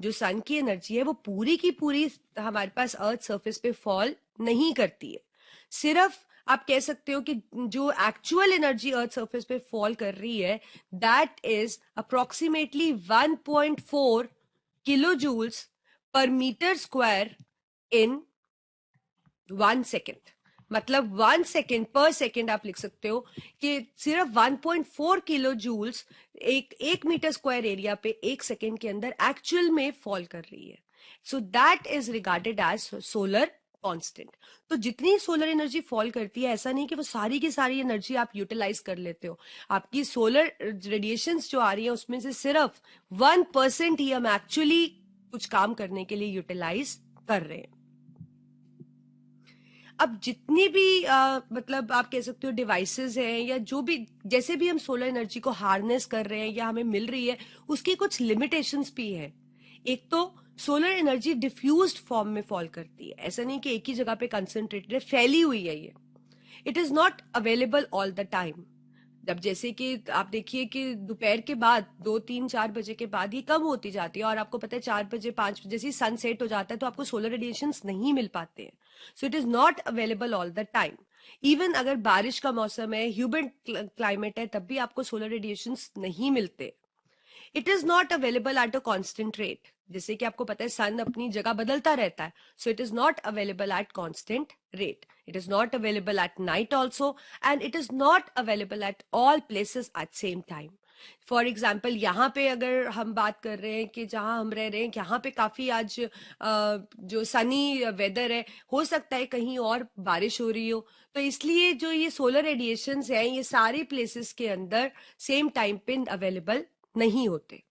जो सन की एनर्जी है वो पूरी की पूरी हमारे पास अर्थ सरफेस पे फॉल नहीं करती है। सिर्फ आप कह सकते हो कि जो एक्चुअल एनर्जी अर्थ सरफेस पे फॉल कर रही है, that is approximately 1.4 kilo joules per metre square in 1 second. मतलब 1 सेकेंड पर सेकेंड आप लिख सकते हो कि सिर्फ 1.4 किलो जूल्स एक एक मीटर स्क्वायर एरिया पे 1 सेकेंड के अंदर एक्चुअल में फॉल कर रही है। So that is regarded as solar constant. तो जितनी सोलर एनर्जी फॉल करती है, ऐसा नहीं कि वो सारी की सारी एनर्जी आप यूटिलाइज कर लेते हो। आपकी सोलर रेडिएशंस जो आ रही है उसमें से सिर्फ 1% ही हम एक्चुअली कुछ काम करने के लिए यूटिलाइज कर रहे हैं। अब जितनी भी मतलब आप कह सकते हो डिवाइसेस हैं, या जो भी जैसे भी हम सोलर एनर्जी को हार्नेस कर रहे हैं या हमें मिल रही है, उसकी कुछ लिमिटेशंस भी है। एक तो सोलर एनर्जी डिफ्यूज्ड फॉर्म में फॉल करती है। ऐसा नहीं कि एक ही जगह पे कंसंट्रेटेड है, फैली हुई है ये। It is not available all the time. जब जैसे कि आप देखिए कि दोपहर के बाद 2 3 4 बजे के बाद ये कम होती जाती है, और आपको पता है 4 बजे 5 बजे जैसे सन सेट हो जाता है तो आपको सोलर रेडिएशंस नहीं मिल पाते हैं। सो it is not available all the time. Even अगर बारिश का मौसम है, ह्यूमिड क्लाइमेट है, तब भी आपको सोलर रेडिएशंस नहीं मिलते। It is not available at a constant rate. जैसे कि आपको पता है सन अपनी जगह बदलता रहता है, so it is not available at constant rate. It is not available at night also, and it is not available at all places at same time. For example यहाँ पे अगर हम बात कर रहे हैं कि जहाँ हम रह रहे हैं, यहाँ पे काफी आज जो सनी वेदर है, हो सकता है कहीं और बारिश हो रही हो। तो इसलिए जो ये सोलर रेडिएशंस हैं, ये सारे प्लेसेस के अंदर सेम टाइम पे अवेलेबल नहीं होते।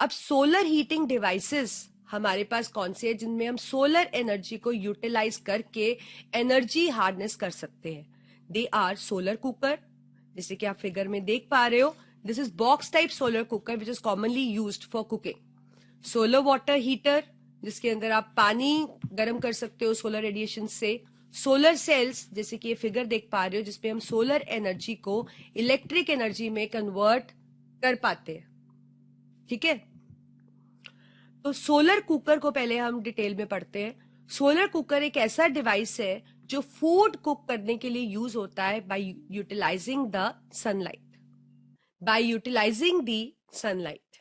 अब सोलर हीटिंग डिवाइसेस हमारे पास कौन से हैं जिनमें हम सोलर एनर्जी को यूटिलाइज करके एनर्जी हार्नेस कर सकते हैं? दे आर सोलर कुकर, जैसे कि आप फिगर में देख पा रहे हो। This is box type solar cooker which is commonly used for cooking. Solar water heater, जिसके अंदर आप पानी गर्म कर सकते हो सोलर रेडिएशन से। सोलर सेल्स, जैसे कि ये फिगर देख पा रहे हो, जिसपे हम सोलर एनर्जी को इलेक्ट्रिक एनर्जी में कन्वर्ट कर पाते हैं। ठीक है, तो सोलर कुकर को पहले हम डिटेल में पढ़ते हैं। सोलर कुकर एक ऐसा डिवाइस है जो फूड कुक करने के लिए यूज होता है by utilising the sunlight. By utilising the sunlight,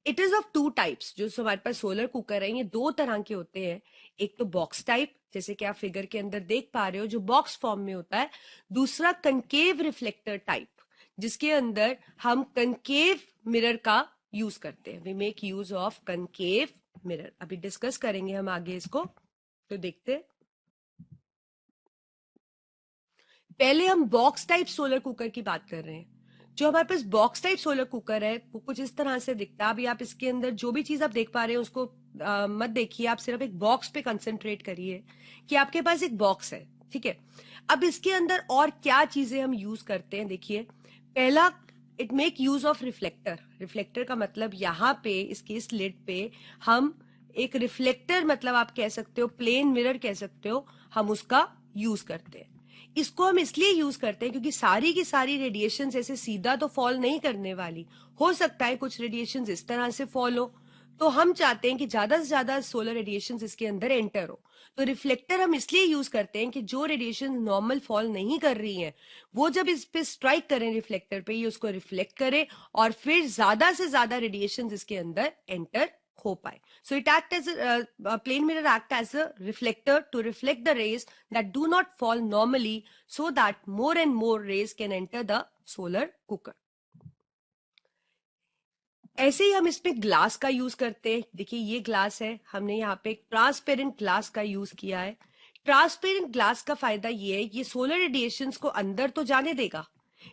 it is of two types. जो हमारे पास सोलर कुकर है, ये दो तरह के होते हैं। एक तो बॉक्स टाइप, जैसे कि आप फिगर के अंदर देख पा रहे हो, जो बॉक्स फॉर्म में होता है। दूसरा कनकेव रिफ्लेक्टर टाइप, जिसके अंदर हम कनकेव मिरर का यूज करते हैं। We make use of concave mirror. अभी डिस्कस करेंगे हम आगे इसको, तो देखते हैं। पहले हम बॉक्स टाइप सोलर कुकर की बात कर रहे हैं। जो हमारे पास बॉक्स टाइप सोलर कुकर है वो कुछ इस तरह से दिखता है। अभी आप इसके अंदर जो भी चीज आप देख पा रहे हैं उसको मत देखिए, आप सिर्फ एक बॉक्स पे कंसंट्रेट करिए कि आपके पास एक बॉक्स है, ठीक है। अब इसके अंदर और क्या चीजें हम यूज करते हैं, देखिए। पहला, it make use of reflector. Reflector का मतलब यहाँ पे इसकी इस लिड पे हम एक रिफ्लेक्टर, मतलब आप कह सकते हो प्लेन मिरर कह सकते हो, हम उसका यूज करते हैं। इसको हम इसलिए यूज करते हैं क्योंकि सारी की सारी रेडिएशन ऐसे सीधा तो फॉल नहीं करने वाली, हो सकता है कुछ रेडिएशन इस तरह से फॉल हो, तो हम चाहते हैं कि ज्यादा से ज्यादा सोलर रेडिएशन इसके अंदर एंटर हो। तो रिफ्लेक्टर हम इसलिए यूज करते हैं कि जो रेडिएशन नॉर्मल फॉल नहीं कर रही है वो जब इस पे स्ट्राइक करें रिफ्लेक्टर पे, ये उसको रिफ्लेक्ट करे और फिर ज्यादा से ज्यादा रेडिएशन इसके अंदर एंटर हो पाए। So it act as a plane mirror act as a reflector to reflect the rays that do not fall normally, so that more and more rays can enter the solar cooker. ऐसे ही हम इसमें glass का use करते हैं। देखिए ये glass है, हमने यहाँ पे एक ट्रांसपेरेंट ग्लास का यूज किया है। ट्रांसपेरेंट ग्लास का फायदा ये है, ये सोलर रेडिएशंस को अंदर तो जाने देगा,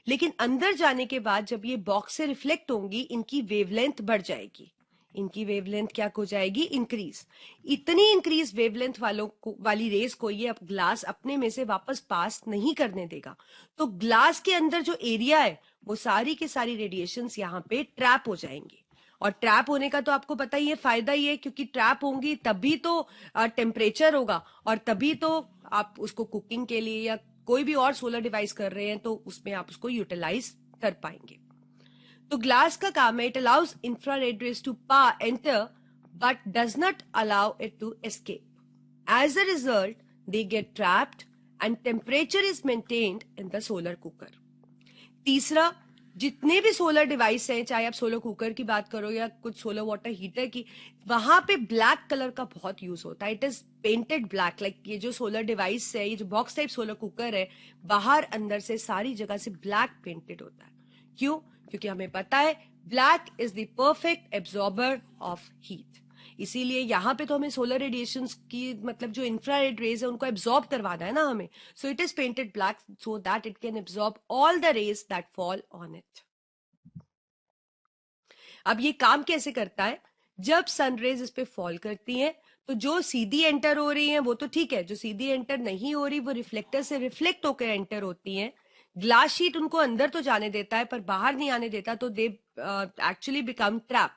लेकिन अंदर जाने के बाद जब ये बॉक्स से रिफ्लेक्ट होंगी इनकी वेवलेंथ बढ़ जाएगी। इनकी वेवलेंथ क्या हो जाएगी, इंक्रीज। इतनी इंक्रीज वेवलेंथ वाली रेस को ये अब ग्लास अपने में से वापस पास नहीं करने देगा। तो ग्लास के अंदर जो एरिया है वो सारी की सारी रेडिएशंस यहाँ पे ट्रैप हो जाएंगी। और ट्रैप होने का तो आपको पता ही है, फायदा ही है, क्योंकि ट्रैप होंगी तभी तो टेम्परेचर होगा और तभी तो आप उसको कुकिंग के लिए या कोई भी और सोलर डिवाइस कर रहे हैं तो उसमें आप उसको यूटिलाइज कर पाएंगे। तो ग्लास का काम है, it allows infrared rays to enter but does not allow it to escape. As a result they get trapped and temperature is maintained in the solar cooker. तीसरा, जितने भी सोलर डिवाइस हैं, चाहे आप सोलर कुकर की बात करो या कुछ सोलर वाटर हीटर की, वहां पे ब्लैक कलर का बहुत यूज होता है। It is painted black, like ये जो सोलर डिवाइस है, ये जो बॉक्स टाइप सोलर कुकर है, बाहर अंदर से सारी जगह से ब्लैक पेंटेड होता है। क्यों? क्योंकि हमें पता है black is the perfect absorber of heat. इसीलिए यहाँ पे तो हमें सोलर रेडिएशंस की, मतलब जो इंफ्रारेड रेज है उनको एब्जॉर्ब करवाना है ना हमें। So it is painted black so that it can absorb all the rays that fall on it. अब ये काम कैसे करता है, जब सन रेज इस पे फॉल करती हैं तो जो सीधी एंटर हो रही हैं वो तो ठीक है, जो सीधी एंटर नहीं हो रही वो रिफ्लेक्टर से रिफ्लेक्ट होकर एंटर होती हैं। ग्लास शीट उनको अंदर तो जाने देता है पर बाहर नहीं आने देता, तो दे एक्चुअली बिकम ट्रैप।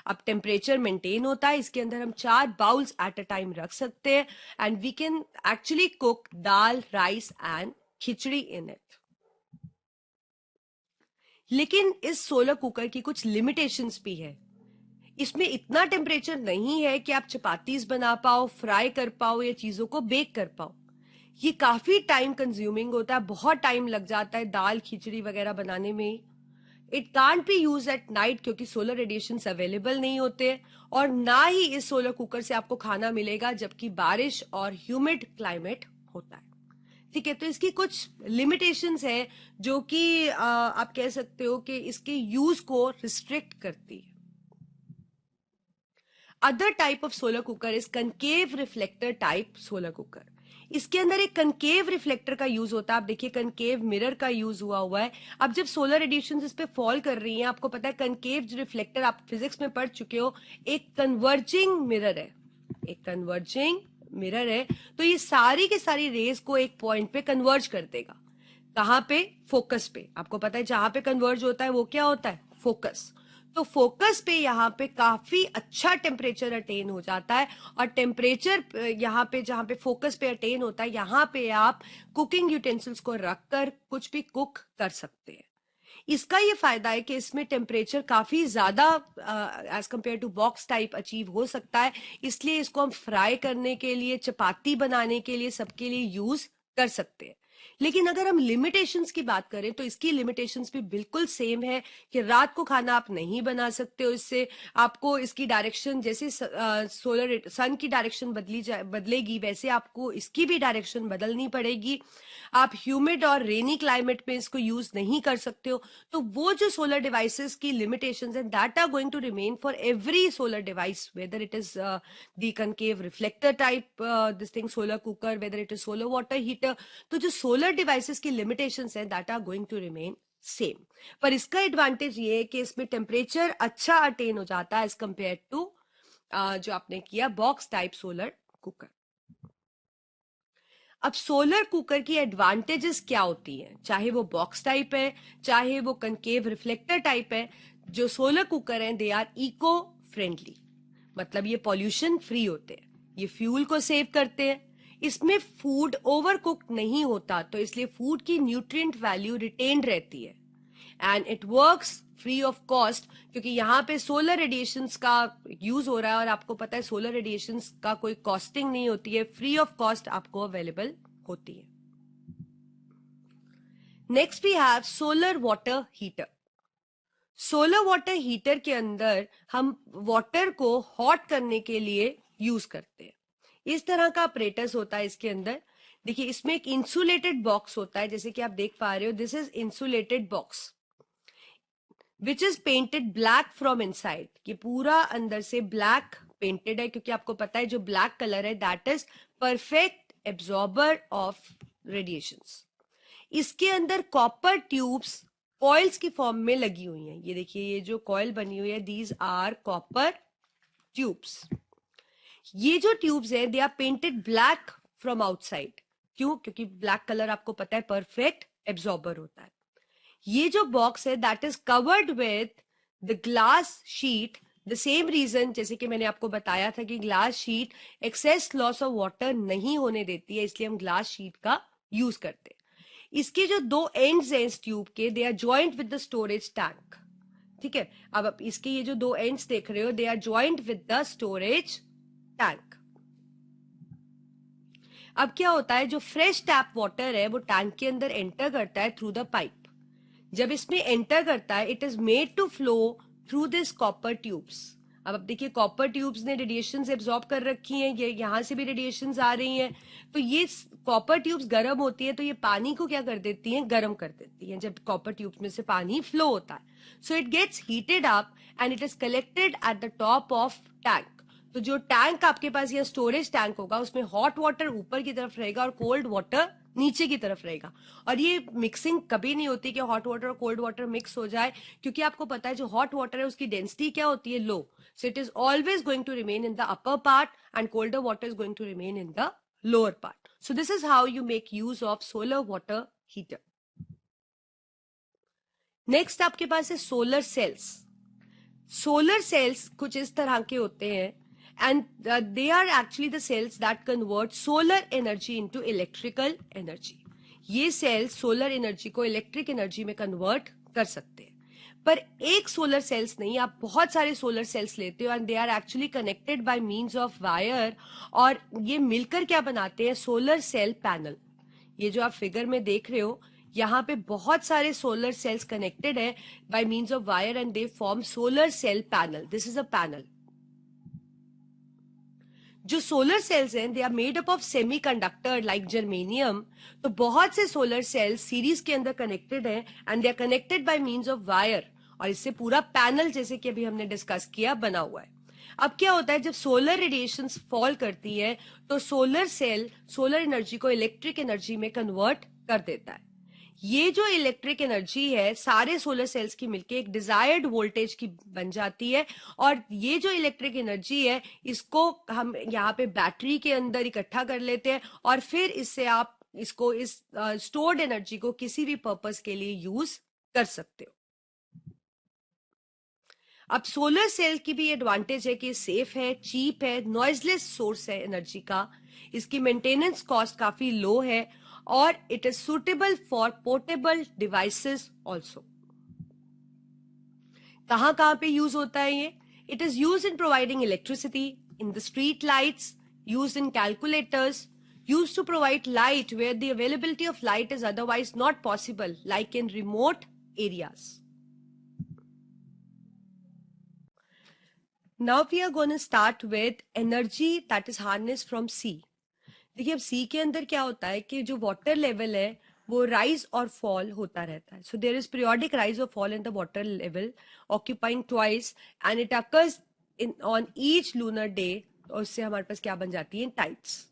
अब टेम्परेचर मेंटेन होता है, इसके अंदर हम 4 बाउल्स एट अ टाइम रख सकते हैं and we can actually cook dal, rice and khichdi in it. लेकिन इस सोलर कुकर की कुछ लिमिटेशंस भी है। इसमें इतना टेम्परेचर नहीं है कि आप चपातीज बना पाओ, फ्राई कर पाओ या चीजों को बेक कर पाओ। ये काफी टाइम कंज्यूमिंग होता है, बहुत टाइम लग जाता है दाल खिचड़ी वगैरह बनाने में। It can't be use at night क्योंकि सोलर रेडिएशन अवेलेबल नहीं होते, और ना ही इस सोलर कुकर से आपको खाना मिलेगा जबकि बारिश और ह्यूमिड क्लाइमेट होता है। ठीक है, तो इसकी कुछ लिमिटेशंस है जो कि आप कह सकते हो कि इसके यूज को रिस्ट्रिक्ट करती है। Other type of solar cooker is concave reflector type solar cooker. इसके अंदर एक कनकेव रिफ्लेक्टर का यूज होता है। आप देखिए कनकेव मिरर का यूज हुआ है। अब जब सोलर रेडिएशन इस पे फॉल कर रही हैं, आपको पता है कनकेव रिफ्लेक्टर आप फिजिक्स में पढ़ चुके हो, एक कन्वर्जिंग मिरर है। एक कन्वर्जिंग मिरर है, तो ये सारी की सारी रेज को एक पॉइंट पे कन्वर्ज कर देगा। कहां पे? फोकस पे। आपको पता है जहां पे कन्वर्ज होता है वो क्या होता है? फोकस। तो फोकस पे यहाँ पे काफी अच्छा टेम्परेचर अटेन हो जाता है, और टेम्परेचर यहाँ पे जहां पे फोकस पे अटेन होता है, यहाँ पे आप कुकिंग यूटेंसिल्स को रखकर कुछ भी कुक कर सकते हैं। इसका ये फायदा है कि इसमें टेम्परेचर काफी ज्यादा as compare to box type achieve हो सकता है, इसलिए इसको हम फ्राई करने के लिए, चपाती बनाने के लिए, सबके लिए यूज कर सकते हैं। लेकिन अगर हम लिमिटेशंस की बात करें तो इसकी लिमिटेशंस भी बिल्कुल सेम है कि रात को खाना आप नहीं बना सकते हो इससे। आपको इसकी डायरेक्शन जैसे सोलर सन की डायरेक्शन बदलेगी वैसे आपको इसकी भी डायरेक्शन बदलनी पड़ेगी। आप ह्यूमिड और रेनी क्लाइमेट में इसको यूज नहीं कर सकते हो। तो वो जो सोलर डिवाइसेस की लिमिटेशंस हैं that are going to remain for every solar device, whether it is the concave reflector type this thing solar cooker, whether it is solar water heater. तो जो सोलर सोलर डिवाइसेस की limitations हैं that are going to remain same, पर इसका advantage ये है कि इसमें टेम्परेचर अच्छा अटेन हो जाता है एज कंपेयर टू जो आपने किया बॉक्स टाइप सोलर कुकर। अब सोलर कुकर की एडवांटेजेस क्या होती हैं, चाहे वो बॉक्स टाइप है चाहे वो कनकेव रिफ्लेक्टर टाइप है, जो सोलर कुकर हैं दे आर इको फ्रेंडली, मतलब ये पॉल्यूशन फ्री होते हैं, ये फ्यूल को सेव करते हैं, इसमें फूड ओवर कुक नहीं होता तो इसलिए फूड की न्यूट्रिएंट वैल्यू रिटेन्ड रहती है, and it works free of cost, क्योंकि यहाँ पे सोलर रेडिएशंस का यूज हो रहा है और आपको पता है सोलर रेडिएशंस का कोई कॉस्टिंग नहीं होती है, फ्री ऑफ कॉस्ट आपको अवेलेबल होती है। Next we have solar water heater. Solar water heater के अंदर हम वाटर को हॉट करने के लिए यूज करते हैं। इस तरह का अपरेटस होता है इसके अंदर। देखिए इसमें एक इंसुलेटेड बॉक्स होता है, जैसे कि आप देख पा रहे हो, this is insulated box which is painted black from inside. ये पूरा अंदर से ब्लैक पेंटेड है, क्योंकि आपको पता है जो ब्लैक कलर है that is perfect absorber of radiations. इसके अंदर कॉपर ट्यूब्स कॉइल्स की फॉर्म में लगी हुई हैं। ये देखिए ये जो कॉइल बनी हुई है दीज आर कॉपर ट्यूब्स। ये जो ट्यूब्स हैं they are painted black from outside. क्यों? क्योंकि ब्लैक कलर आपको पता है परफेक्ट एब्जॉर्बर होता है। ये जो बॉक्स है that is covered with the glass sheet, the same reason जैसे कि मैंने आपको बताया था कि glass sheet excess loss of water नहीं होने देती है, इसलिए हम ग्लास शीट का यूज करते हैं। इसके जो दो एंड्स हैं इस ट्यूब के they are joint with the storage tank. ठीक है, अब आप इसके ये जो दो एंड्स देख रहे हो they are joint with the storage tank. अब क्या होता है, जो फ्रेश टैप वाटर है वो टैंक के अंदर एंटर करता है थ्रू द पाइप। जब इसमें एंटर करता है it is made to flow through this copper tubes. अब देखिए कॉपर ट्यूब्स ने रेडिएशंस एब्जॉर्ब कर रखी हैं, ये यहां से भी रेडिएशंस आ रही हैं, तो ये कॉपर ट्यूब्स गर्म होती है तो ये पानी को क्या कर देती हैं, गर्म कर देती हैं जब कॉपर ट्यूब्स में से पानी फ्लो होता है। So it gets heated up and it is collected at the top of tank. तो जो टैंक आपके पास या स्टोरेज टैंक होगा उसमें हॉट वाटर ऊपर की तरफ रहेगा और कोल्ड वाटर नीचे की तरफ रहेगा। और ये मिक्सिंग कभी नहीं होती कि हॉट वाटर और कोल्ड वाटर मिक्स हो जाए, क्योंकि आपको पता है जो हॉट वाटर है उसकी डेंसिटी क्या होती है, low. So it is always going to remain in the upper part and colder water is going to remain in the lower part. So this is how you make use of solar water heater. Next आपके पास है solar cells. Solar cells कुछ इस तरह के होते हैं and they are actually the cells that convert solar energy into electrical energy. ये सेल्स सोलर एनर्जी को इलेक्ट्रिक एनर्जी में कन्वर्ट कर सकते हैं। पर एक सोलर सेल्स नहीं, आप बहुत सारे सोलर सेल्स लेते हो and they are actually connected by means of wire, और ये मिलकर क्या बनाते हैं, सोलर सेल पैनल। ये जो आप फिगर में देख रहे हो यहाँ पे बहुत सारे सोलर सेल्स कनेक्टेड है by means of wire and they form solar cell panel. This is a panel. जो सोलर सेल्स हैं they are made up of semiconductor like germanium. तो बहुत से सोलर सेल्स सीरीज के अंदर कनेक्टेड हैं and they are connected by means of wire, और इससे पूरा पैनल जैसे कि अभी हमने डिस्कस किया बना हुआ है। अब क्या होता है, जब सोलर रेडिएशंस फॉल करती है तो सोलर सेल सोलर एनर्जी को इलेक्ट्रिक एनर्जी में कन्वर्ट कर देता है। ये जो इलेक्ट्रिक एनर्जी है सारे सोलर सेल्स की मिलके एक डिजायर्ड वोल्टेज की बन जाती है, और ये जो इलेक्ट्रिक एनर्जी है इसको हम यहाँ पे बैटरी के अंदर इकट्ठा कर लेते हैं, और फिर इससे आप इसको इस स्टोर्ड एनर्जी को किसी भी पर्पस के लिए यूज कर सकते हो। अब सोलर सेल की भी एडवांटेज है कि सेफ है, चीप है, नॉइजलेस सोर्स है एनर्जी का, इसकी मेंटेनेंस कॉस्ट काफी लो है, और it is suitable for portable devices also. कहां कहां पे यूज होता है ये? It is use in providing electricity, in the street lights, use in calculators, used to provide light where the availability of light is otherwise not possible, like in remote areas. Now we are going to start with energy that is harnessed from sea. देखिए अब सी के अंदर क्या होता है कि जो water level है वो राइज और फॉल होता रहता है। So there is periodic rise और fall in the water level occupying twice and it occurs in on each lunar day, और उससे हमारे पास क्या बन जाती है, टाइड्स।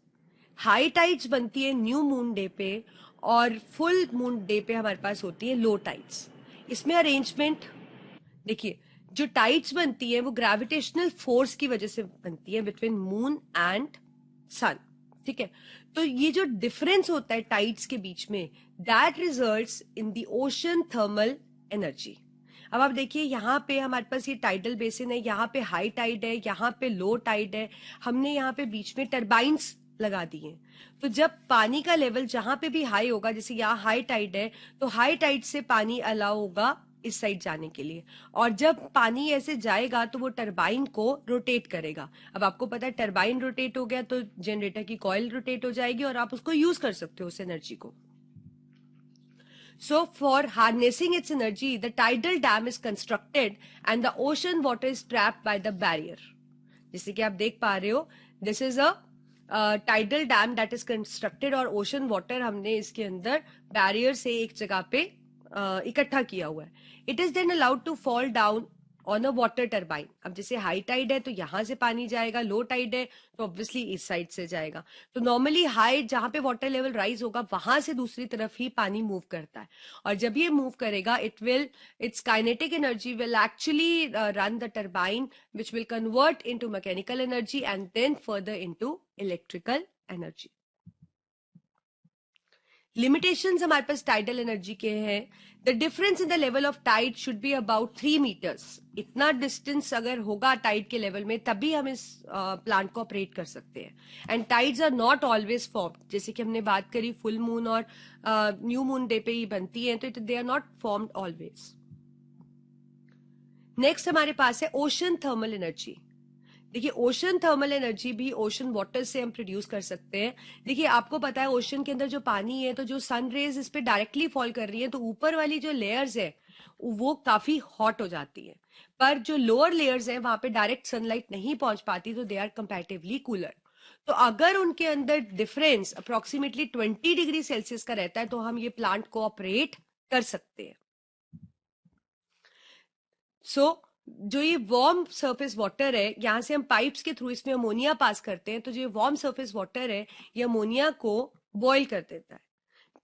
हाई टाइड्स बनती है न्यू मून डे पे, और फुल मून डे पे हमारे पास होती है लो टाइड्स। इसमें अरेंजमेंट देखिए, जो टाइड्स बनती है वो ग्रेविटेशनल फोर्स की वजह से बनती है बिटवीन मून एंड सन, ठीक है। तो ये जो डिफरेंस होता है टाइड्स के बीच में, that results in the ocean thermal energy. अब आप देखिए, यहाँ पे हमारे पास ये टाइडल बेसिन है, यहाँ पे हाई टाइड है, यहाँ पे लो टाइड है, हमने यहाँ पे बीच में टरबाइंस लगा दिए। तो जब पानी का लेवल जहां पे भी हाई होगा, जैसे यहाँ हाई टाइड है, तो हाई टाइड से पानी अलाउ होगा इस साइड जाने के लिए, और जब पानी ऐसे जाएगा तो वो टरबाइन को रोटेट करेगा। अब आपको पता है टरबाइन रोटेट हो गया तो जनरेटर की कॉइल रोटेट हो जाएगी और आप उसको यूज कर सकते हो उस एनर्जी को। So for harnessing its energy, the tidal dam is constructed and the ocean water is trapped by the barrier. जैसे कि आप देख पा रहे हो, this is a tidal dam that is constructed, और ocean water हमने इसके अंदर barrier से एक जगह पे इकट्ठा किया हुआ है। It is then allowed to fall down on a water turbine. अब जैसे हाई टाइड है तो यहां से पानी जाएगा, लो टाइड है तो ऑब्वियसली इस साइड से जाएगा। तो नॉर्मली हाई जहां पे वाटर लेवल राइज होगा वहां से दूसरी तरफ ही पानी मूव करता है, और जब ये मूव करेगा its kinetic energy will actually run the turbine which will convert into mechanical energy and then further into electrical energy. Limitations हमारे पास टाइडल एनर्जी के हैं। The difference in the level of tide should be about 3 meters. इतना distance अगर होगा Tide के level में तभी हम इस प्लांट को ऑपरेट कर सकते हैं। And tides are not always formed, जैसे कि हमने बात करी फुल मून और न्यू मून डे पे ही बनती है, तो they are not formed always. Next हमारे पास है ओशन थर्मल एनर्जी। देखिए, ओशन थर्मल एनर्जी भी ओशन वाटर से हम प्रोड्यूस कर सकते हैं। देखिए, आपको पता है ओशन के अंदर जो पानी है, तो जो सन रेज इस पे डायरेक्टली फॉल कर रही है तो ऊपर वाली जो लेयर्स है वो काफी हॉट हो जाती है, पर जो लोअर लेयर्स है वहां पे डायरेक्ट सनलाइट नहीं पहुंच पाती, तो दे आर कंपैरेटिवली कूलर। तो अगर उनके अंदर डिफरेंस अप्रोक्सीमेटली 20 डिग्री सेल्सियस का रहता है तो हम ये प्लांट को ऑपरेट कर सकते हैं। जो ये वार्म सरफेस वाटर है, यहां से हम पाइप्स के थ्रू इसमें अमोनिया पास करते हैं, तो जो वार्म सरफेस वाटर है ये अमोनिया को बॉईल कर देता है।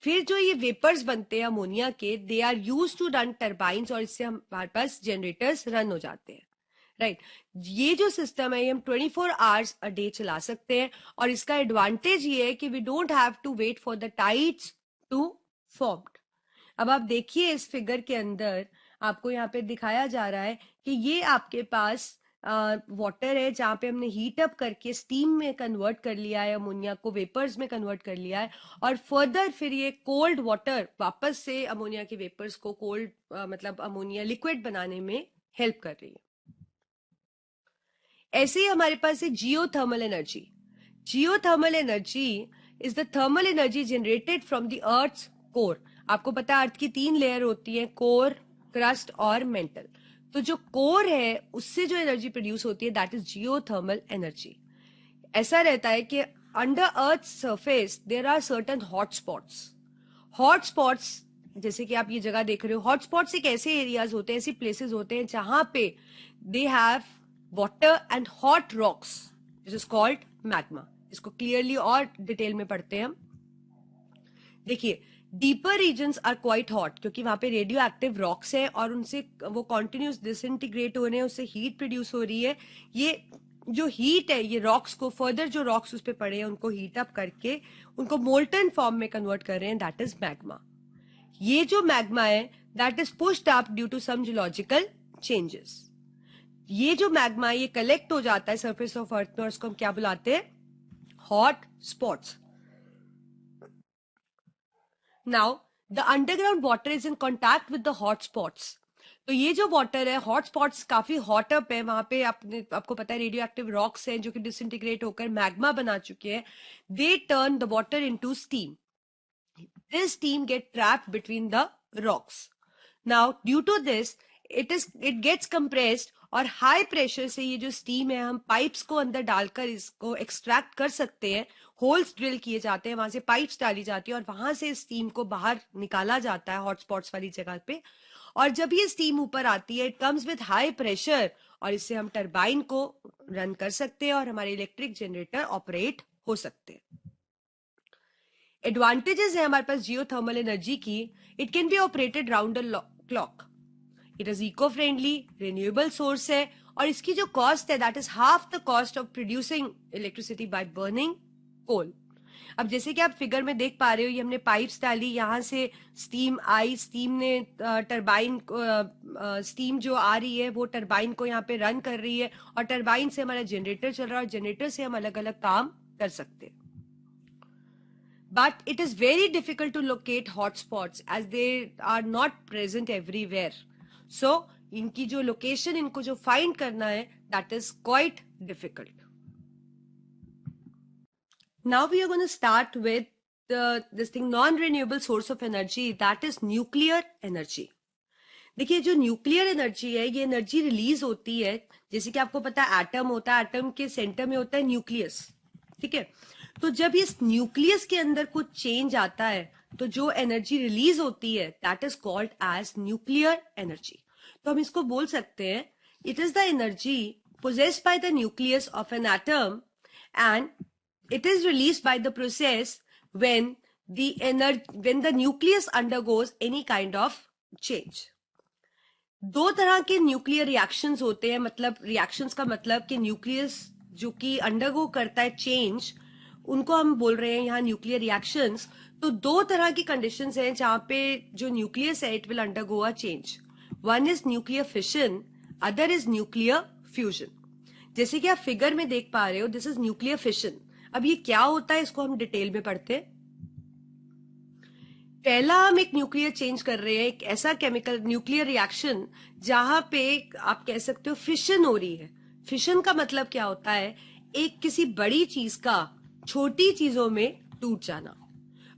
फिर जो ये वेपर्स बनते हैं अमोनिया के, they are use to run turbines, और इससे हमारे पास जनरेटर्स रन हो जाते हैं, राइट। ये जो सिस्टम है ये हम 24 आवर्स अ डे चला सकते हैं, और इसका एडवांटेज ये है कि we don't have to wait for the tides to formed. अब आप देखिए इस फिगर के अंदर आपको यहाँ पे दिखाया जा रहा है कि ये आपके पास वाटर है जहां पे हमने हीट अप करके स्टीम में कन्वर्ट कर लिया है, अमोनिया को वेपर्स में कन्वर्ट कर लिया है, और फर्दर फिर ये कोल्ड वाटर वापस से अमोनिया के वेपर्स को कोल्ड मतलब अमोनिया लिक्विड बनाने में हेल्प कर रही है। ऐसे ही हमारे पास है geothermal energy. Geothermal energy is the thermal energy generated from the earth core. आपको पता है अर्थ की 3 लेयर होती है, कोर, क्रस्ट और मेंटल। तो जो कोर है उससे जो एनर्जी प्रोड्यूस होती है दैट इज जियोथर्मल एनर्जी। ऐसा रहता है कि under earth surface there are certain hot spots. Hot spots जैसे कि आप ये जगह देख रहे हो, हॉट स्पॉट्स एक ऐसे एरियाज होते हैं, ऐसी प्लेसेस होते हैं जहां पे they have water and hot rocks, this is called magma. इसको क्लियरली और डिटेल में पढ़ते हैं हम। देखिए, deeper regions are quite hot क्योंकि वहां पे रेडियो एक्टिव रॉक्स है और उनसे वो कॉन्टिन्यूस डिसइंटीग्रेट हो रहे हैं, उससे हीट प्रोड्यूस हो रही है। ये जो हीट है ये रॉक्स को फर्दर, जो रॉक्स उस पर पड़े हैं उनको हीट अप करके उनको मोल्टन फॉर्म में कन्वर्ट कर रहे हैं, दैट इज मैग्मा। ये जो मैग्मा है that is pushed up due to some geological changes. ये जो मैग्मा ये कलेक्ट हो जाता है सरफेस ऑफ अर्थ में, और उसको हम क्या बुलाते हैं? Hot spots. Now the underground water is in contact with the hot spots. तो ये जो वाटर है, हॉट स्पॉट्स काफी हॉट अप है, वहां पे आपको पता है रेडियो एक्टिव रॉक्स हैं जो कि डिसइंटीग्रेट होकर मैग्मा बना चुके हैं। They turn the water into steam. This steam get trapped between the rocks. Now, due to this, it gets compressed, और हाई प्रेशर से ये जो स्टीम है हम पाइप्स को अंदर डालकर इसको एक्सट्रैक्ट कर सकते हैं। होल्स ड्रिल किए जाते हैं, वहां से पाइप्स डाली जाती है और वहां से स्टीम को बाहर निकाला जाता है हॉटस्पॉट्स वाली जगह पे। और जब ये स्टीम ऊपर आती है it comes with high pressure, और इससे हम टरबाइन को रन कर सकते हैं और हमारे इलेक्ट्रिक जनरेटर ऑपरेट हो सकते हैं। एडवांटेजेस है हमारे पास जियोथर्मल एनर्जी की, it can be operated round the clock, it is eco friendly, renewable source है, और इसकी जो कॉस्ट है that is half the cost of producing electricity by burning coal. अब जैसे कि आप फिगर में देख पा रहे हो, ये हमने पाइप्स डाली, यहाँ से स्टीम आई, स्टीम ने टरबाइन, स्टीम जो आ रही है वो टरबाइन को यहाँ पे रन कर रही है, और टरबाइन से हमारा जनरेटर चल रहा है, और जनरेटर से हम अलग अलग काम कर सकते हैं। But it is very difficult to locate hotspots as they are not present everywhere. So, इनकी जो लोकेशन, इनको जो फाइंड करना है, that is quite difficult. Now we are going to start with this thing, non-renewable source of energy, that is nuclear energy. देखिए जो nuclear energy है, ये एनर्जी रिलीज होती है, जैसे कि आपको पता है एटम होता है, एटम के सेंटर में होता है न्यूक्लियस, ठीक है। तो जब इस न्यूक्लियस के अंदर कुछ चेंज आता है तो जो एनर्जी रिलीज होती है that is called as nuclear energy. तो हम इसको बोल सकते हैं it is the energy possessed by the nucleus of an atom and it is released by the process when the nucleus undergoes any kind of change. दो तरह के nuclear reactions होते हैं, मतलब रिएक्शंस का मतलब कि न्यूक्लियस जो कि अंडरगो करता है चेंज, उनको हम बोल रहे हैं यहाँ न्यूक्लियर रिएक्शंस। तो दो तरह की कंडीशंस हैं जहां पे जो न्यूक्लियस है it will undergo a change. One is nuclear fission, other is nuclear fusion. जैसे कि आप फिगर में देख पा रहे हो, दिस इज न्यूक्लियर फिशन। अब ये क्या होता है इसको हम डिटेल में पढ़ते हैं। पहला हम एक न्यूक्लियर चेंज कर रहे हैं, एक ऐसा केमिकल न्यूक्लियर रिएक्शन जहां पे आप कह सकते हो फिशन हो रही है। फिशन का मतलब क्या होता है, एक किसी बड़ी चीज का छोटी चीजों में टूट जाना।